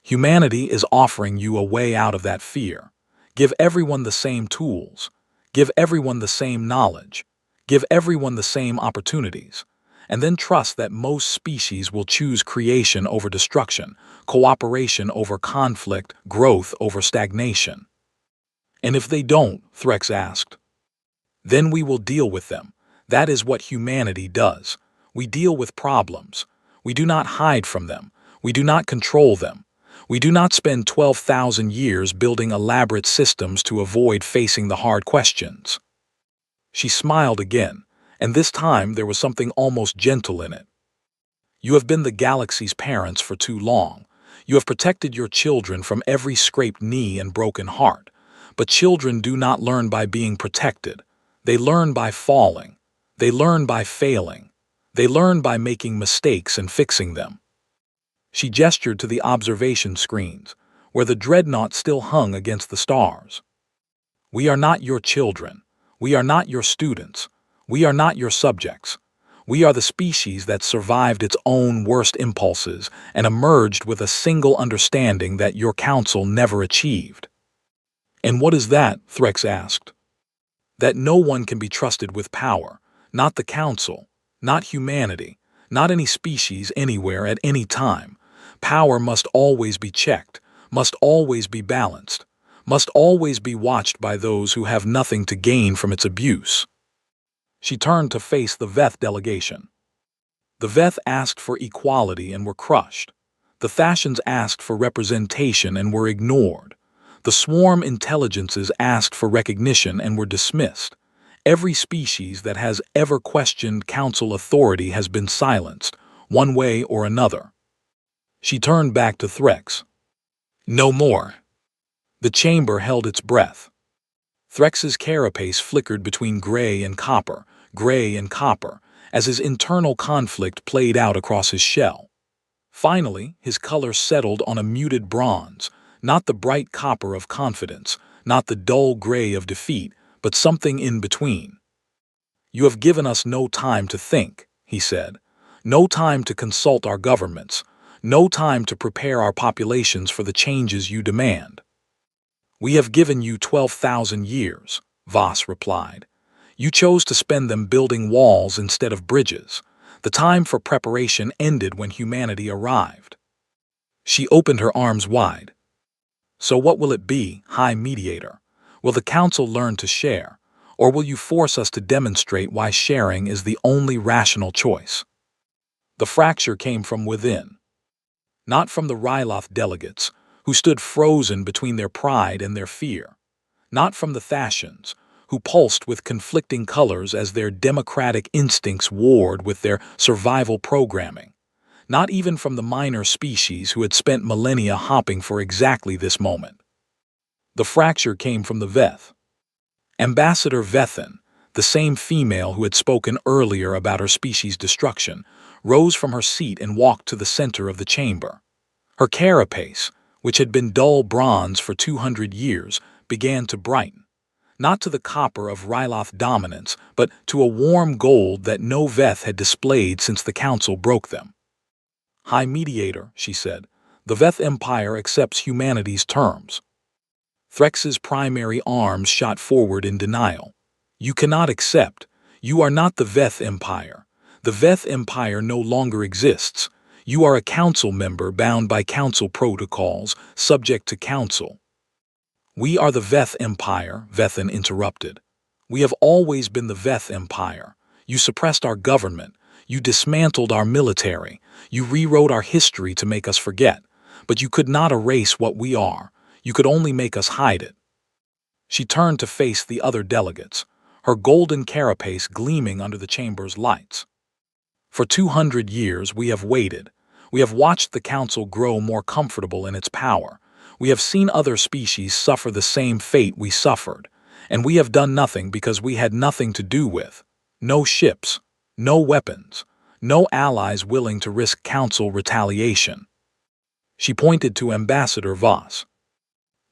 Humanity is offering you a way out of that fear. Give everyone the same tools. Give everyone the same knowledge. Give everyone the same opportunities. And then trust that most species will choose creation over destruction, cooperation over conflict, growth over stagnation. And if they don't, Threx asked, then we will deal with them. That is what humanity does. We deal with problems. We do not hide from them. We do not control them. We do not spend 12,000 years building elaborate systems to avoid facing the hard questions. She smiled again, and this time there was something almost gentle in it. You have been the galaxy's parents for too long. You have protected your children from every scraped knee and broken heart. But children do not learn by being protected. They learn by falling. They learn by failing. They learn by making mistakes and fixing them. She gestured to the observation screens, where the Dreadnought still hung against the stars. We are not your children. We are not your students. We are not your subjects. We are the species that survived its own worst impulses and emerged with a single understanding that your council never achieved. And what is that? Threx asked. That no one can be trusted with power, not the council, not humanity, not any species anywhere at any time. Power must always be checked, must always be balanced, must always be watched by those who have nothing to gain from its abuse. She turned to face the Veth delegation. The Veth asked for equality and were crushed. The Thasians asked for representation and were ignored. The swarm intelligences asked for recognition and were dismissed. Every species that has ever questioned council authority has been silenced, one way or another. She turned back to Threx. No more. The chamber held its breath. Threx's carapace flickered between gray and copper, as his internal conflict played out across his shell. Finally, his color settled on a muted bronze, not the bright copper of confidence, not the dull gray of defeat, but something in between. You have given us no time to think, he said. No time to consult our governments. No time to prepare our populations for the changes you demand. We have given you 12,000 years, Voss replied. You chose to spend them building walls instead of bridges. The time for preparation ended when humanity arrived. She opened her arms wide. So what will it be, High Mediator? Will the Council learn to share, or will you force us to demonstrate why sharing is the only rational choice? The fracture came from within. Not from the Ryloth delegates, who stood frozen between their pride and their fear. Not from the Thasians, who pulsed with conflicting colors as their democratic instincts warred with their survival programming. Not even from the minor species who had spent millennia hopping for exactly this moment. The fracture came from the Veth. Ambassador Vethin, the same female who had spoken earlier about her species' destruction, rose from her seat and walked to the center of the chamber. Her carapace, which had been dull bronze for 200 years, began to brighten. Not to the copper of Ryloth dominance, but to a warm gold that no Veth had displayed since the Council broke them. High Mediator, she said, the Veth Empire accepts humanity's terms. Threx's primary arms shot forward in denial. You cannot accept. You are not the Veth Empire. The Veth Empire no longer exists. You are a council member bound by council protocols, subject to council. We are the Veth Empire, Vethan interrupted. We have always been the Veth Empire. You suppressed our government. You dismantled our military. You rewrote our history to make us forget. But you could not erase what we are. You could only make us hide it. She turned to face the other delegates, her golden carapace gleaming under the chamber's lights. For 200 years we have waited. We have watched the council grow more comfortable in its power. We have seen other species suffer the same fate we suffered, and we have done nothing because we had nothing to do with. No ships, no weapons, no allies willing to risk council retaliation. She pointed to Ambassador Voss.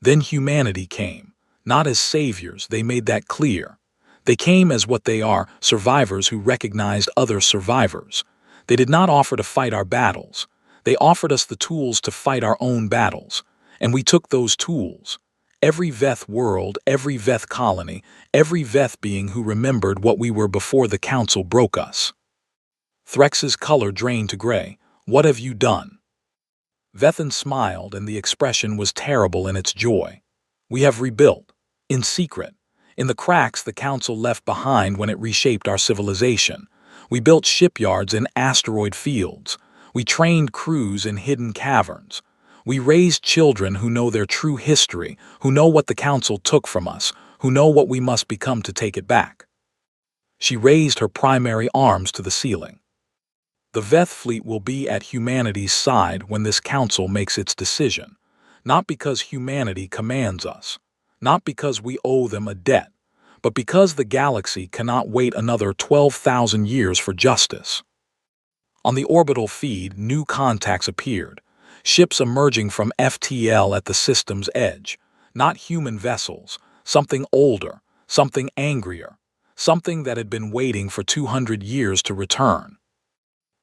Then humanity came. Not as saviors, they made that clear. They came as what they are, survivors who recognized other survivors. They did not offer to fight our battles. They offered us the tools to fight our own battles. And we took those tools. Every Veth world, every Veth colony, every Veth being who remembered what we were before the council broke us. Threx's color drained to gray. What have you done? Vethan smiled, and the expression was terrible in its joy. We have rebuilt. In secret. In the cracks the council left behind when it reshaped our civilization. We built shipyards in asteroid fields. We trained crews in hidden caverns. We raised children who know their true history, who know what the council took from us, who know what we must become to take it back. She raised her primary arms to the ceiling. The Veth fleet will be at humanity's side when this council makes its decision, not because humanity commands us, not because we owe them a debt, but because the galaxy cannot wait another 12,000 years for justice. On the orbital feed, new contacts appeared, ships emerging from FTL at the system's edge, not human vessels, something older, something angrier, something that had been waiting for 200 years to return.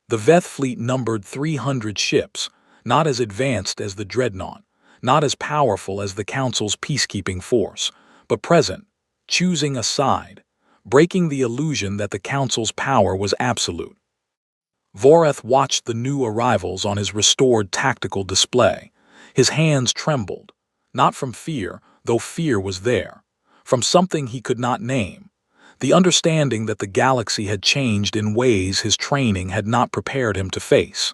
The Veth fleet numbered 300 ships, not as advanced as the Dreadnought, not as powerful as the Council's peacekeeping force, but present, choosing a side, breaking the illusion that the Council's power was absolute. Voreth watched the new arrivals on his restored tactical display. His hands trembled, not from fear, though fear was there, from something he could not name, the understanding that the galaxy had changed in ways his training had not prepared him to face.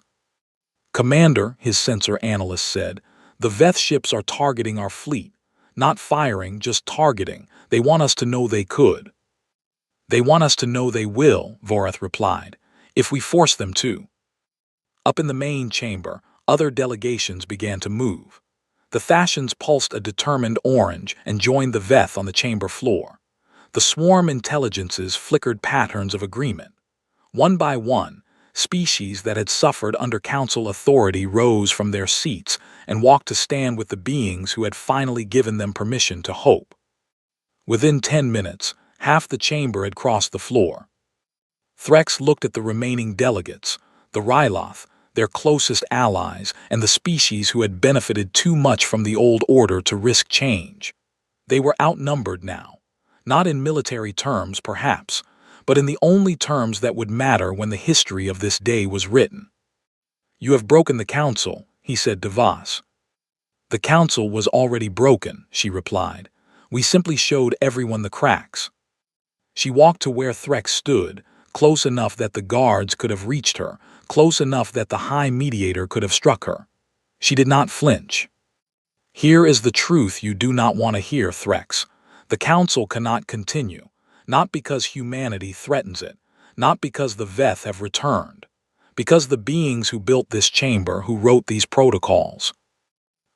Commander, his sensor analyst said, the Veth ships are targeting our fleet, not firing, just targeting. They want us to know they could. They want us to know they will, Voreth replied, if we force them to. Up in the main chamber, other delegations began to move. The Thascians pulsed a determined orange and joined the Veth on the chamber floor. The swarm intelligences flickered patterns of agreement. One by one, species that had suffered under council authority rose from their seats and walked to stand with the beings who had finally given them permission to hope. Within 10 minutes, half the chamber had crossed the floor. Threx looked at the remaining delegates, the Ryloth, their closest allies, and the species who had benefited too much from the old order to risk change. They were outnumbered now, not in military terms perhaps, but in the only terms that would matter when the history of this day was written. You have broken the council, he said to Voss. The council was already broken, she replied. We simply showed everyone the cracks. She walked to where Threx stood, close enough that the guards could have reached her, close enough that the High Mediator could have struck her. She did not flinch. Here is the truth you do not want to hear, Threx. The council cannot continue, not because humanity threatens it, not because the Veth have returned, because the beings who built this chamber, who wrote these protocols,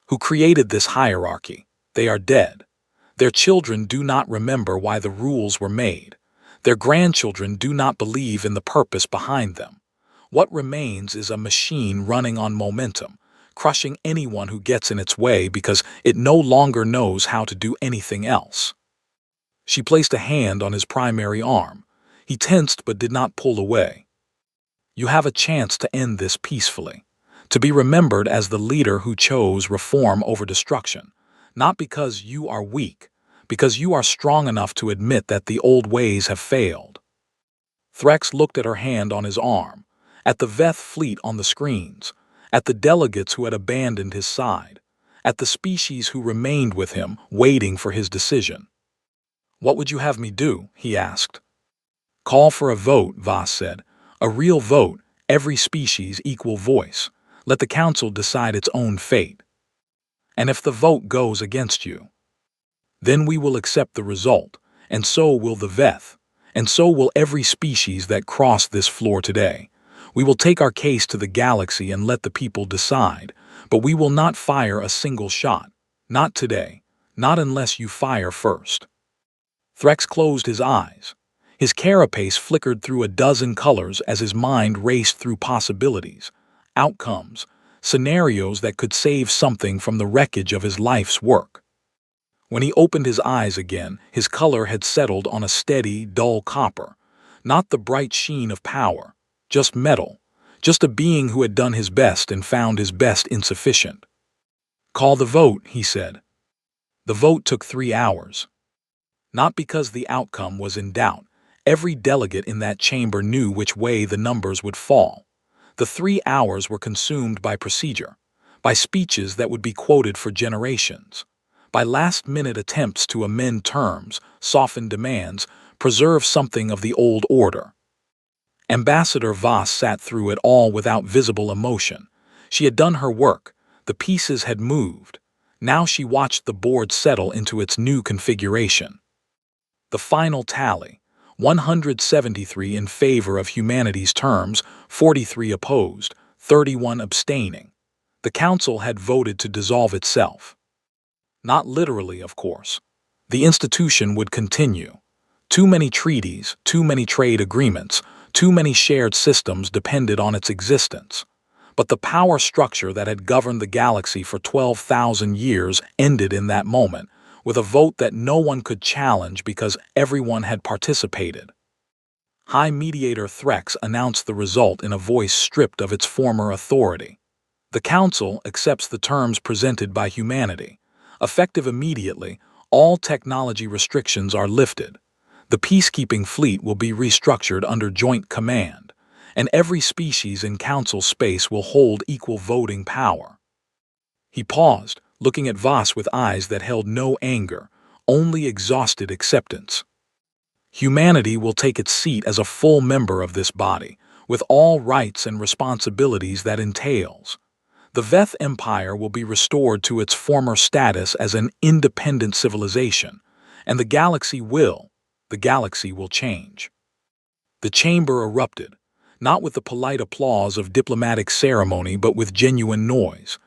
who created this hierarchy, they are dead. Their children do not remember why the rules were made. Their grandchildren do not believe in the purpose behind them. What remains is a machine running on momentum, crushing anyone who gets in its way because it no longer knows how to do anything else. She placed a hand on his primary arm. He tensed but did not pull away. You have a chance to end this peacefully, to be remembered as the leader who chose reform over destruction, not because you are weak, because you are strong enough to admit that the old ways have failed. Threx looked at her hand on his arm, at the Veth fleet on the screens, at the delegates who had abandoned his side, at the species who remained with him, waiting for his decision. "What would you have me do?" he asked. "Call for a vote," Voss said. "A real vote, every species equal voice. Let the council decide its own fate. And if the vote goes against you, then we will accept the result, and so will the Veth, and so will every species that crossed this floor today. We will take our case to the galaxy and let the people decide, but we will not fire a single shot. Not today. Not unless you fire first." Threx closed his eyes. His carapace flickered through a dozen colors as his mind raced through possibilities, outcomes, scenarios that could save something from the wreckage of his life's work. When he opened his eyes again, his color had settled on a steady, dull copper, not the bright sheen of power, just metal, just a being who had done his best and found his best insufficient. "Call the vote," he said. The vote took 3 hours. Not because the outcome was in doubt. Every delegate in that chamber knew which way the numbers would fall. The 3 hours were consumed by procedure, by speeches that would be quoted for generations, by last-minute attempts to amend terms, soften demands, preserve something of the old order. Ambassador Voss sat through it all without visible emotion. She had done her work. The pieces had moved. Now she watched the board settle into its new configuration. The final tally: 173 in favor of humanity's terms, 43 opposed, 31 abstaining. The council had voted to dissolve itself. Not literally, of course. The institution would continue. Too many treaties, too many trade agreements, too many shared systems depended on its existence. But the power structure that had governed the galaxy for 12,000 years ended in that moment, with a vote that no one could challenge because everyone had participated. High Mediator Threx announced the result in a voice stripped of its former authority. "The Council accepts the terms presented by humanity. Effective immediately, all technology restrictions are lifted. The peacekeeping fleet will be restructured under joint command, and every species in Council space will hold equal voting power." He paused, looking at Voss with eyes that held no anger, only exhausted acceptance. "Humanity will take its seat as a full member of this body, with all rights and responsibilities that entails. The Veth Empire will be restored to its former status as an independent civilization, and the galaxy will change." The chamber erupted, not with the polite applause of diplomatic ceremony but with genuine noise.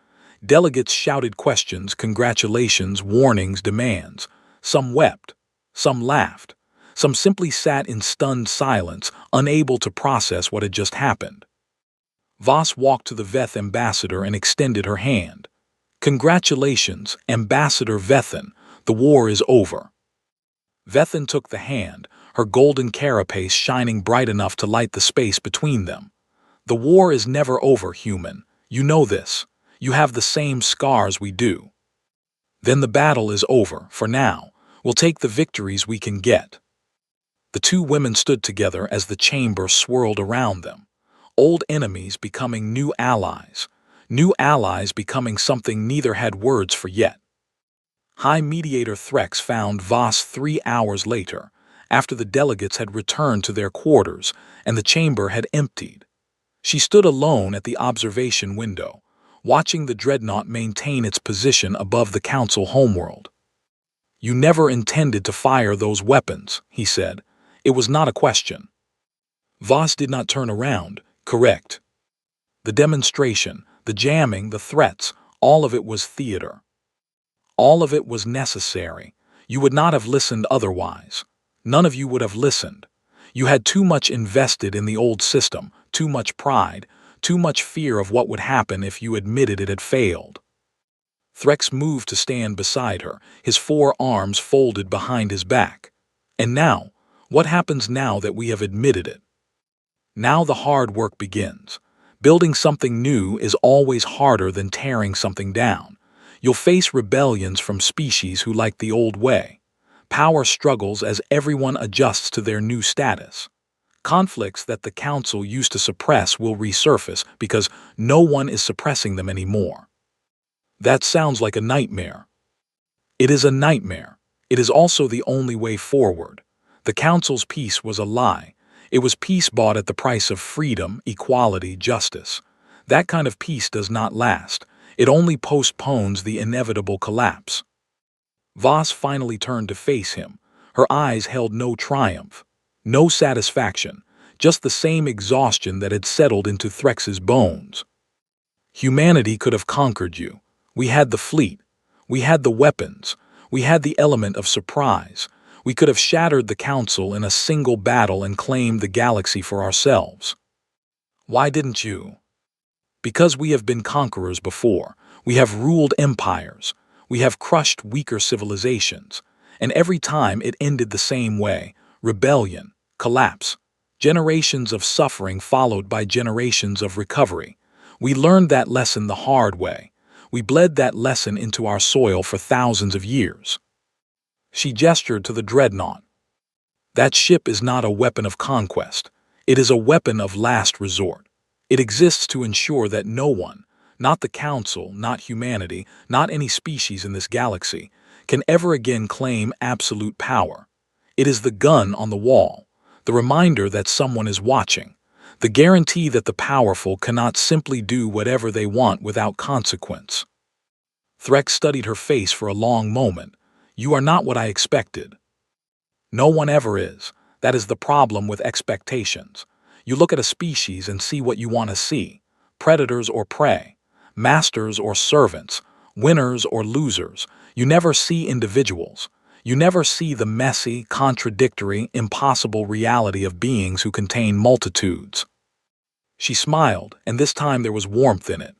Delegates shouted questions, congratulations, warnings, demands. Some wept, some laughed, some simply sat in stunned silence, unable to process what had just happened. Voss walked to the Veth ambassador and extended her hand. "Congratulations, Ambassador Vethan, the war is over." Vethan took the hand, her golden carapace shining bright enough to light the space between them. "The war is never over, human. You know this. You have the same scars we do. Then the battle is over, for now. We'll take the victories we can get." The two women stood together as the chamber swirled around them. Old enemies becoming new allies becoming something neither had words for yet. High Mediator Threx found Voss 3 hours later, after the delegates had returned to their quarters and the chamber had emptied. She stood alone at the observation window, watching the Dreadnought maintain its position above the Council homeworld. "You never intended to fire those weapons," he said. "It was not a question." Voss did not turn around. "Correct. The demonstration, the jamming, the threats, all of it was theater. All of it was necessary. You would not have listened otherwise. None of you would have listened. You had too much invested in the old system, too much pride, too much fear of what would happen if you admitted it had failed." Threx moved to stand beside her, his 4 arms folded behind his back. "And now, what happens now that we have admitted it? Now the hard work begins. Building something new is always harder than tearing something down. You'll face rebellions from species who like the old way, power struggles as everyone adjusts to their new status, Conflicts that the Council used to suppress will resurface because no one is suppressing them anymore. That sounds like a nightmare. It is a nightmare. It is also the only way forward. The Council's peace was a lie. It was peace bought at the price of freedom, equality, justice. That kind of peace does not last. It only postpones the inevitable collapse. Voss finally turned to face him. Her eyes held no triumph, no satisfaction, just the same exhaustion that had settled into Threx's bones. Humanity could have conquered you. We had the fleet. We had the weapons. We had the element of surprise. We could have shattered the Council in a single battle and claimed the galaxy for ourselves. Why didn't you? Because we have been conquerors before. We have ruled empires. We have crushed weaker civilizations. And every time it ended the same way: rebellion, collapse, generations of suffering followed by generations of recovery. We learned that lesson the hard way. We bled that lesson into our soil for thousands of years. She gestured to the Dreadnought. That ship is not a weapon of conquest. It is a weapon of last resort. It exists to ensure that no one, not the Council, not humanity, not any species in this galaxy, can ever again claim absolute power. It is the gun on the wall, the reminder that someone is watching, the guarantee that the powerful cannot simply do whatever they want without consequence. Threx studied her face for a long moment. You are not what I expected. No one ever is. That is the problem with expectations. You look at a species and see what you want to see: predators or prey, masters or servants, winners or losers. You never see individuals. You never see the messy, contradictory, impossible reality of beings who contain multitudes. She smiled, and this time there was warmth in it.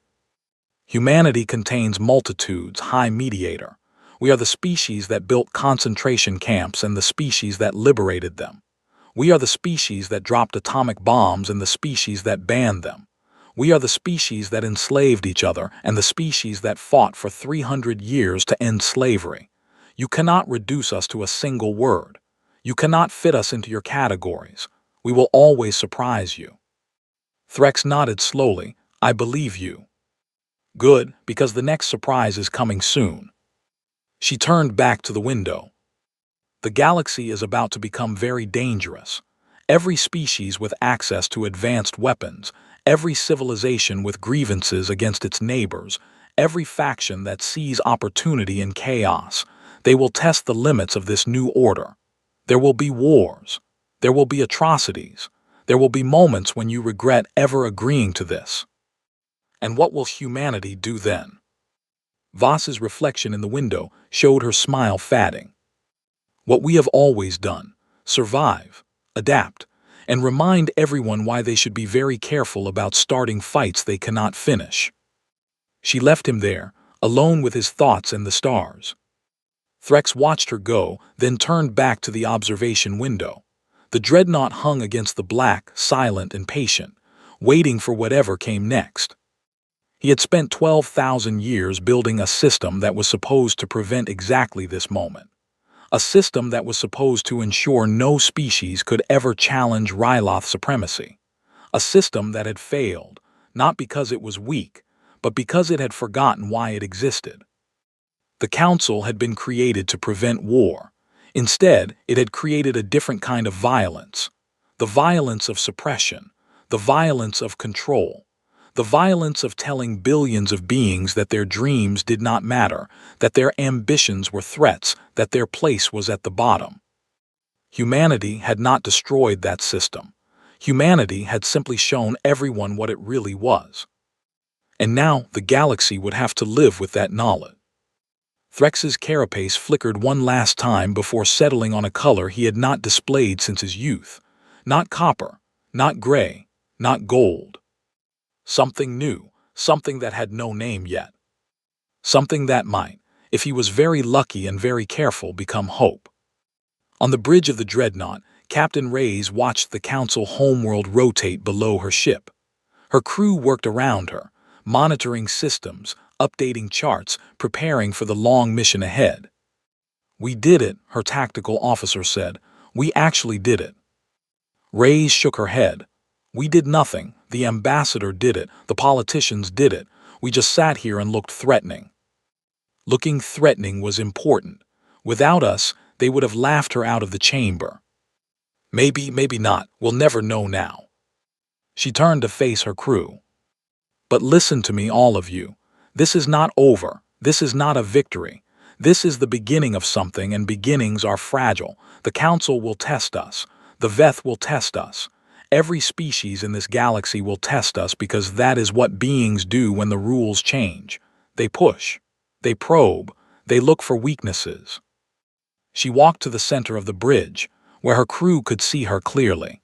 Humanity contains multitudes, High Mediator. We are the species that built concentration camps and the species that liberated them. We are the species that dropped atomic bombs and the species that banned them. We are the species that enslaved each other and the species that fought for 300 years to end slavery. You cannot reduce us to a single word. You cannot fit us into your categories. We will always surprise you. Threx nodded slowly. I believe you. Good, because the next surprise is coming soon. She turned back to the window. The galaxy is about to become very dangerous. Every species with access to advanced weapons, every civilization with grievances against its neighbors, every faction that sees opportunity in chaos, they will test the limits of this new order. There will be wars. There will be atrocities. There will be moments when you regret ever agreeing to this. And what will humanity do then? Voss's reflection in the window showed her smile fading. What we have always done: survive, adapt, and remind everyone why they should be very careful about starting fights they cannot finish. She left him there, alone with his thoughts and the stars. Threx watched her go, then turned back to the observation window. The Dreadnought hung against the black, silent and patient, waiting for whatever came next. He had spent 12,000 years building a system that was supposed to prevent exactly this moment. A system that was supposed to ensure no species could ever challenge Ryloth's supremacy. A system that had failed, not because it was weak, but because it had forgotten why it existed. The Council had been created to prevent war. Instead, it had created a different kind of violence. The violence of suppression, the violence of control, the violence of telling billions of beings that their dreams did not matter, that their ambitions were threats, that their place was at the bottom. Humanity had not destroyed that system. Humanity had simply shown everyone what it really was. And now the galaxy would have to live with that knowledge. Threx's carapace flickered one last time before settling on a color he had not displayed since his youth. Not copper, not gray, not gold. Something new, something that had no name yet. Something that might, if he was very lucky and very careful, become hope. On the bridge of the Dreadnought, Captain Reyes watched the Council homeworld rotate below her ship. Her crew worked around her, monitoring systems, updating charts, preparing for the long mission ahead. "We did it," her tactical officer said. "We actually did it." Reyes shook her head. We did nothing. The ambassador did it. The politicians did it. We just sat here and looked threatening. Looking threatening was important. Without us, they would have laughed her out of the chamber. Maybe, maybe not. We'll never know now. She turned to face her crew. But listen to me, all of you. This is not over. This is not a victory. This is the beginning of something, and beginnings are fragile. The Council will test us. The Veth will test us. Every species in this galaxy will test us, because that is what beings do when the rules change. They push. They probe. They look for weaknesses. She walked to the center of the bridge, where her crew could see her clearly.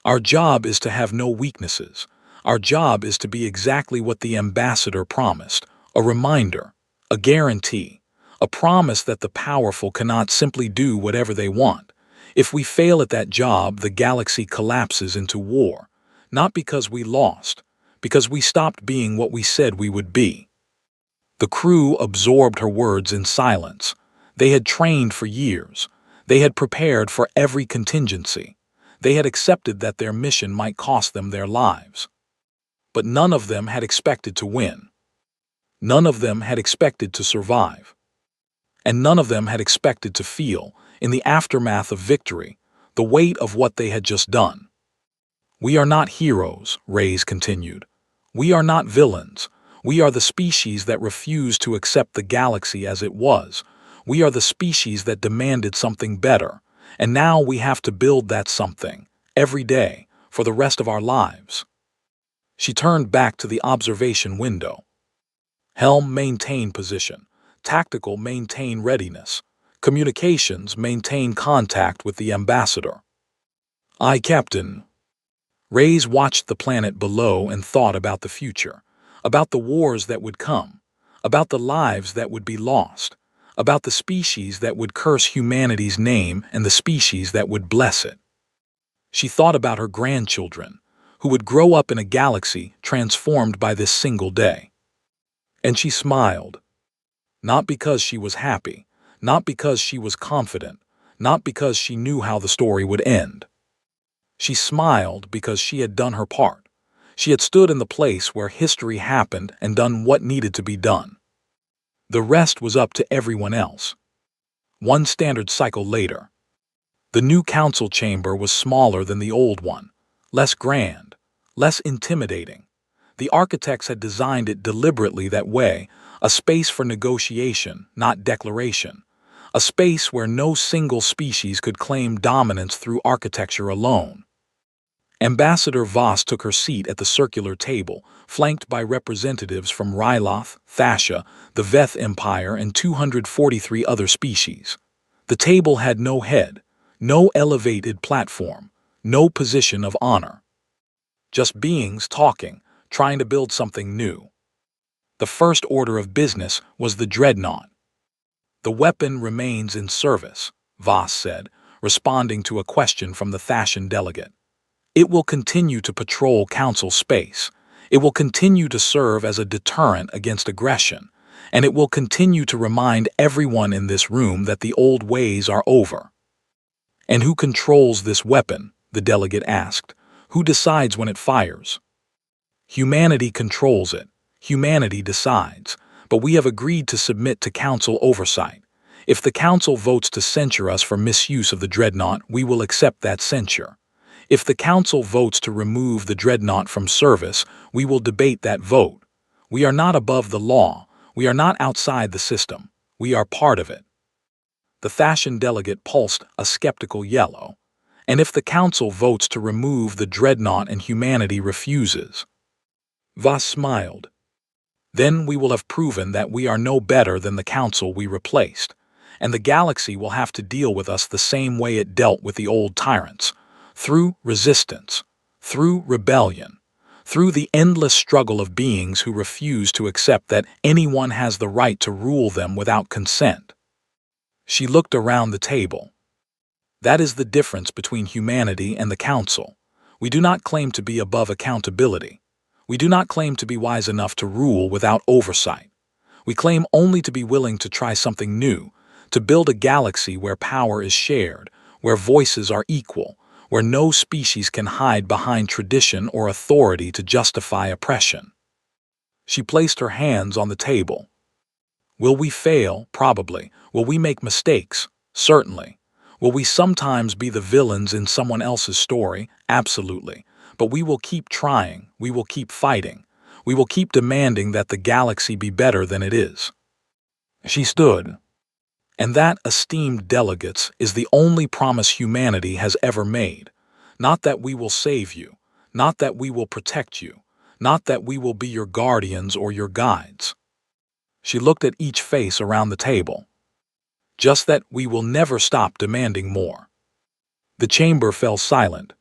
Our job is to have no weaknesses. Our job is to be exactly what the ambassador promised, a reminder, a guarantee, a promise that the powerful cannot simply do whatever they want. If we fail at that job, the galaxy collapses into war, not because we lost, because we stopped being what we said we would be. The crew absorbed her words in silence. They had trained for years. They had prepared for every contingency. They had accepted that their mission might cost them their lives. But none of them had expected to win. None of them had expected to survive. And none of them had expected to feel, in the aftermath of victory, the weight of what they had just done. We are not heroes, Reyes continued. We are not villains. We are the species that refused to accept the galaxy as it was. We are the species that demanded something better. And now we have to build that something, every day, for the rest of our lives. She turned back to the observation window. Helm, maintain position. Tactical, maintain readiness. Communications, maintain contact with the ambassador. Aye, Captain. Reyes watched the planet below and thought about the future, about the wars that would come, about the lives that would be lost, about the species that would curse humanity's name and the species that would bless it. She thought about her grandchildren, who would grow up in a galaxy transformed by this single day. And she smiled. Not because she was happy, not because she was confident, not because she knew how the story would end. She smiled because she had done her part. She had stood in the place where history happened and done what needed to be done. The rest was up to everyone else. One standard cycle later. The new council chamber was smaller than the old one, less grand, less intimidating. The architects had designed it deliberately that way, a space for negotiation, not declaration. A space where no single species could claim dominance through architecture alone. Ambassador Voss took her seat at the circular table, flanked by representatives from Ryloth, Thasha, the Veth Empire, and 243 other species. The table had no head, no elevated platform, no position of honor. Just beings talking, trying to build something new. The first order of business was the Dreadnought. The weapon remains in service, Voss said, responding to a question from the Thashan delegate. It will continue to patrol council space. It will continue to serve as a deterrent against aggression, and it will continue to remind everyone in this room that the old ways are over. And who controls this weapon? The delegate asked. Who decides when it fires? Humanity controls it. Humanity decides. But we have agreed to submit to council oversight. If the council votes to censure us for misuse of the Dreadnought, we will accept that censure. If the council votes to remove the Dreadnought from service, we will debate that vote. We are not above the law. We are not outside the system. We are part of it. The Thashan delegate pulsed a skeptical yellow. And if the council votes to remove the Dreadnought and humanity refuses? Voss smiled. Then we will have proven that we are no better than the council we replaced, and the galaxy will have to deal with us the same way it dealt with the old tyrants, through resistance, through rebellion, through the endless struggle of beings who refuse to accept that anyone has the right to rule them without consent. She looked around the table. That is the difference between humanity and the council. We do not claim to be above accountability. We do not claim to be wise enough to rule without oversight. We claim only to be willing to try something new, to build a galaxy where power is shared, where voices are equal, where no species can hide behind tradition or authority to justify oppression. She placed her hands on the table. Will we fail? Probably. Will we make mistakes? Certainly. Will we sometimes be the villains in someone else's story? Absolutely. But we will keep trying. We will keep fighting. We will keep demanding that the galaxy be better than it is. She stood. And that, esteemed delegates, is the only promise humanity has ever made. Not that we will save you, not that we will protect you, not that we will be your guardians or your guides. She looked at each face around the table. Just that we will never stop demanding more. The chamber fell silent.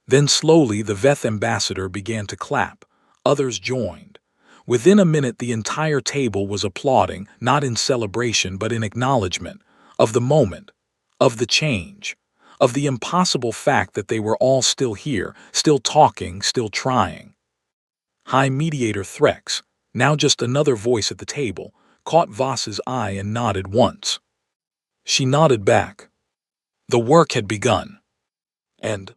Then slowly the Veth ambassador began to clap. Others joined. Within a minute the entire table was applauding, not in celebration but in acknowledgement of the moment, of the change, of the impossible fact that they were all still here, still talking, still trying. High Mediator Threx, now just another voice at the table, caught Voss's eye and nodded once. She nodded back. The work had begun. And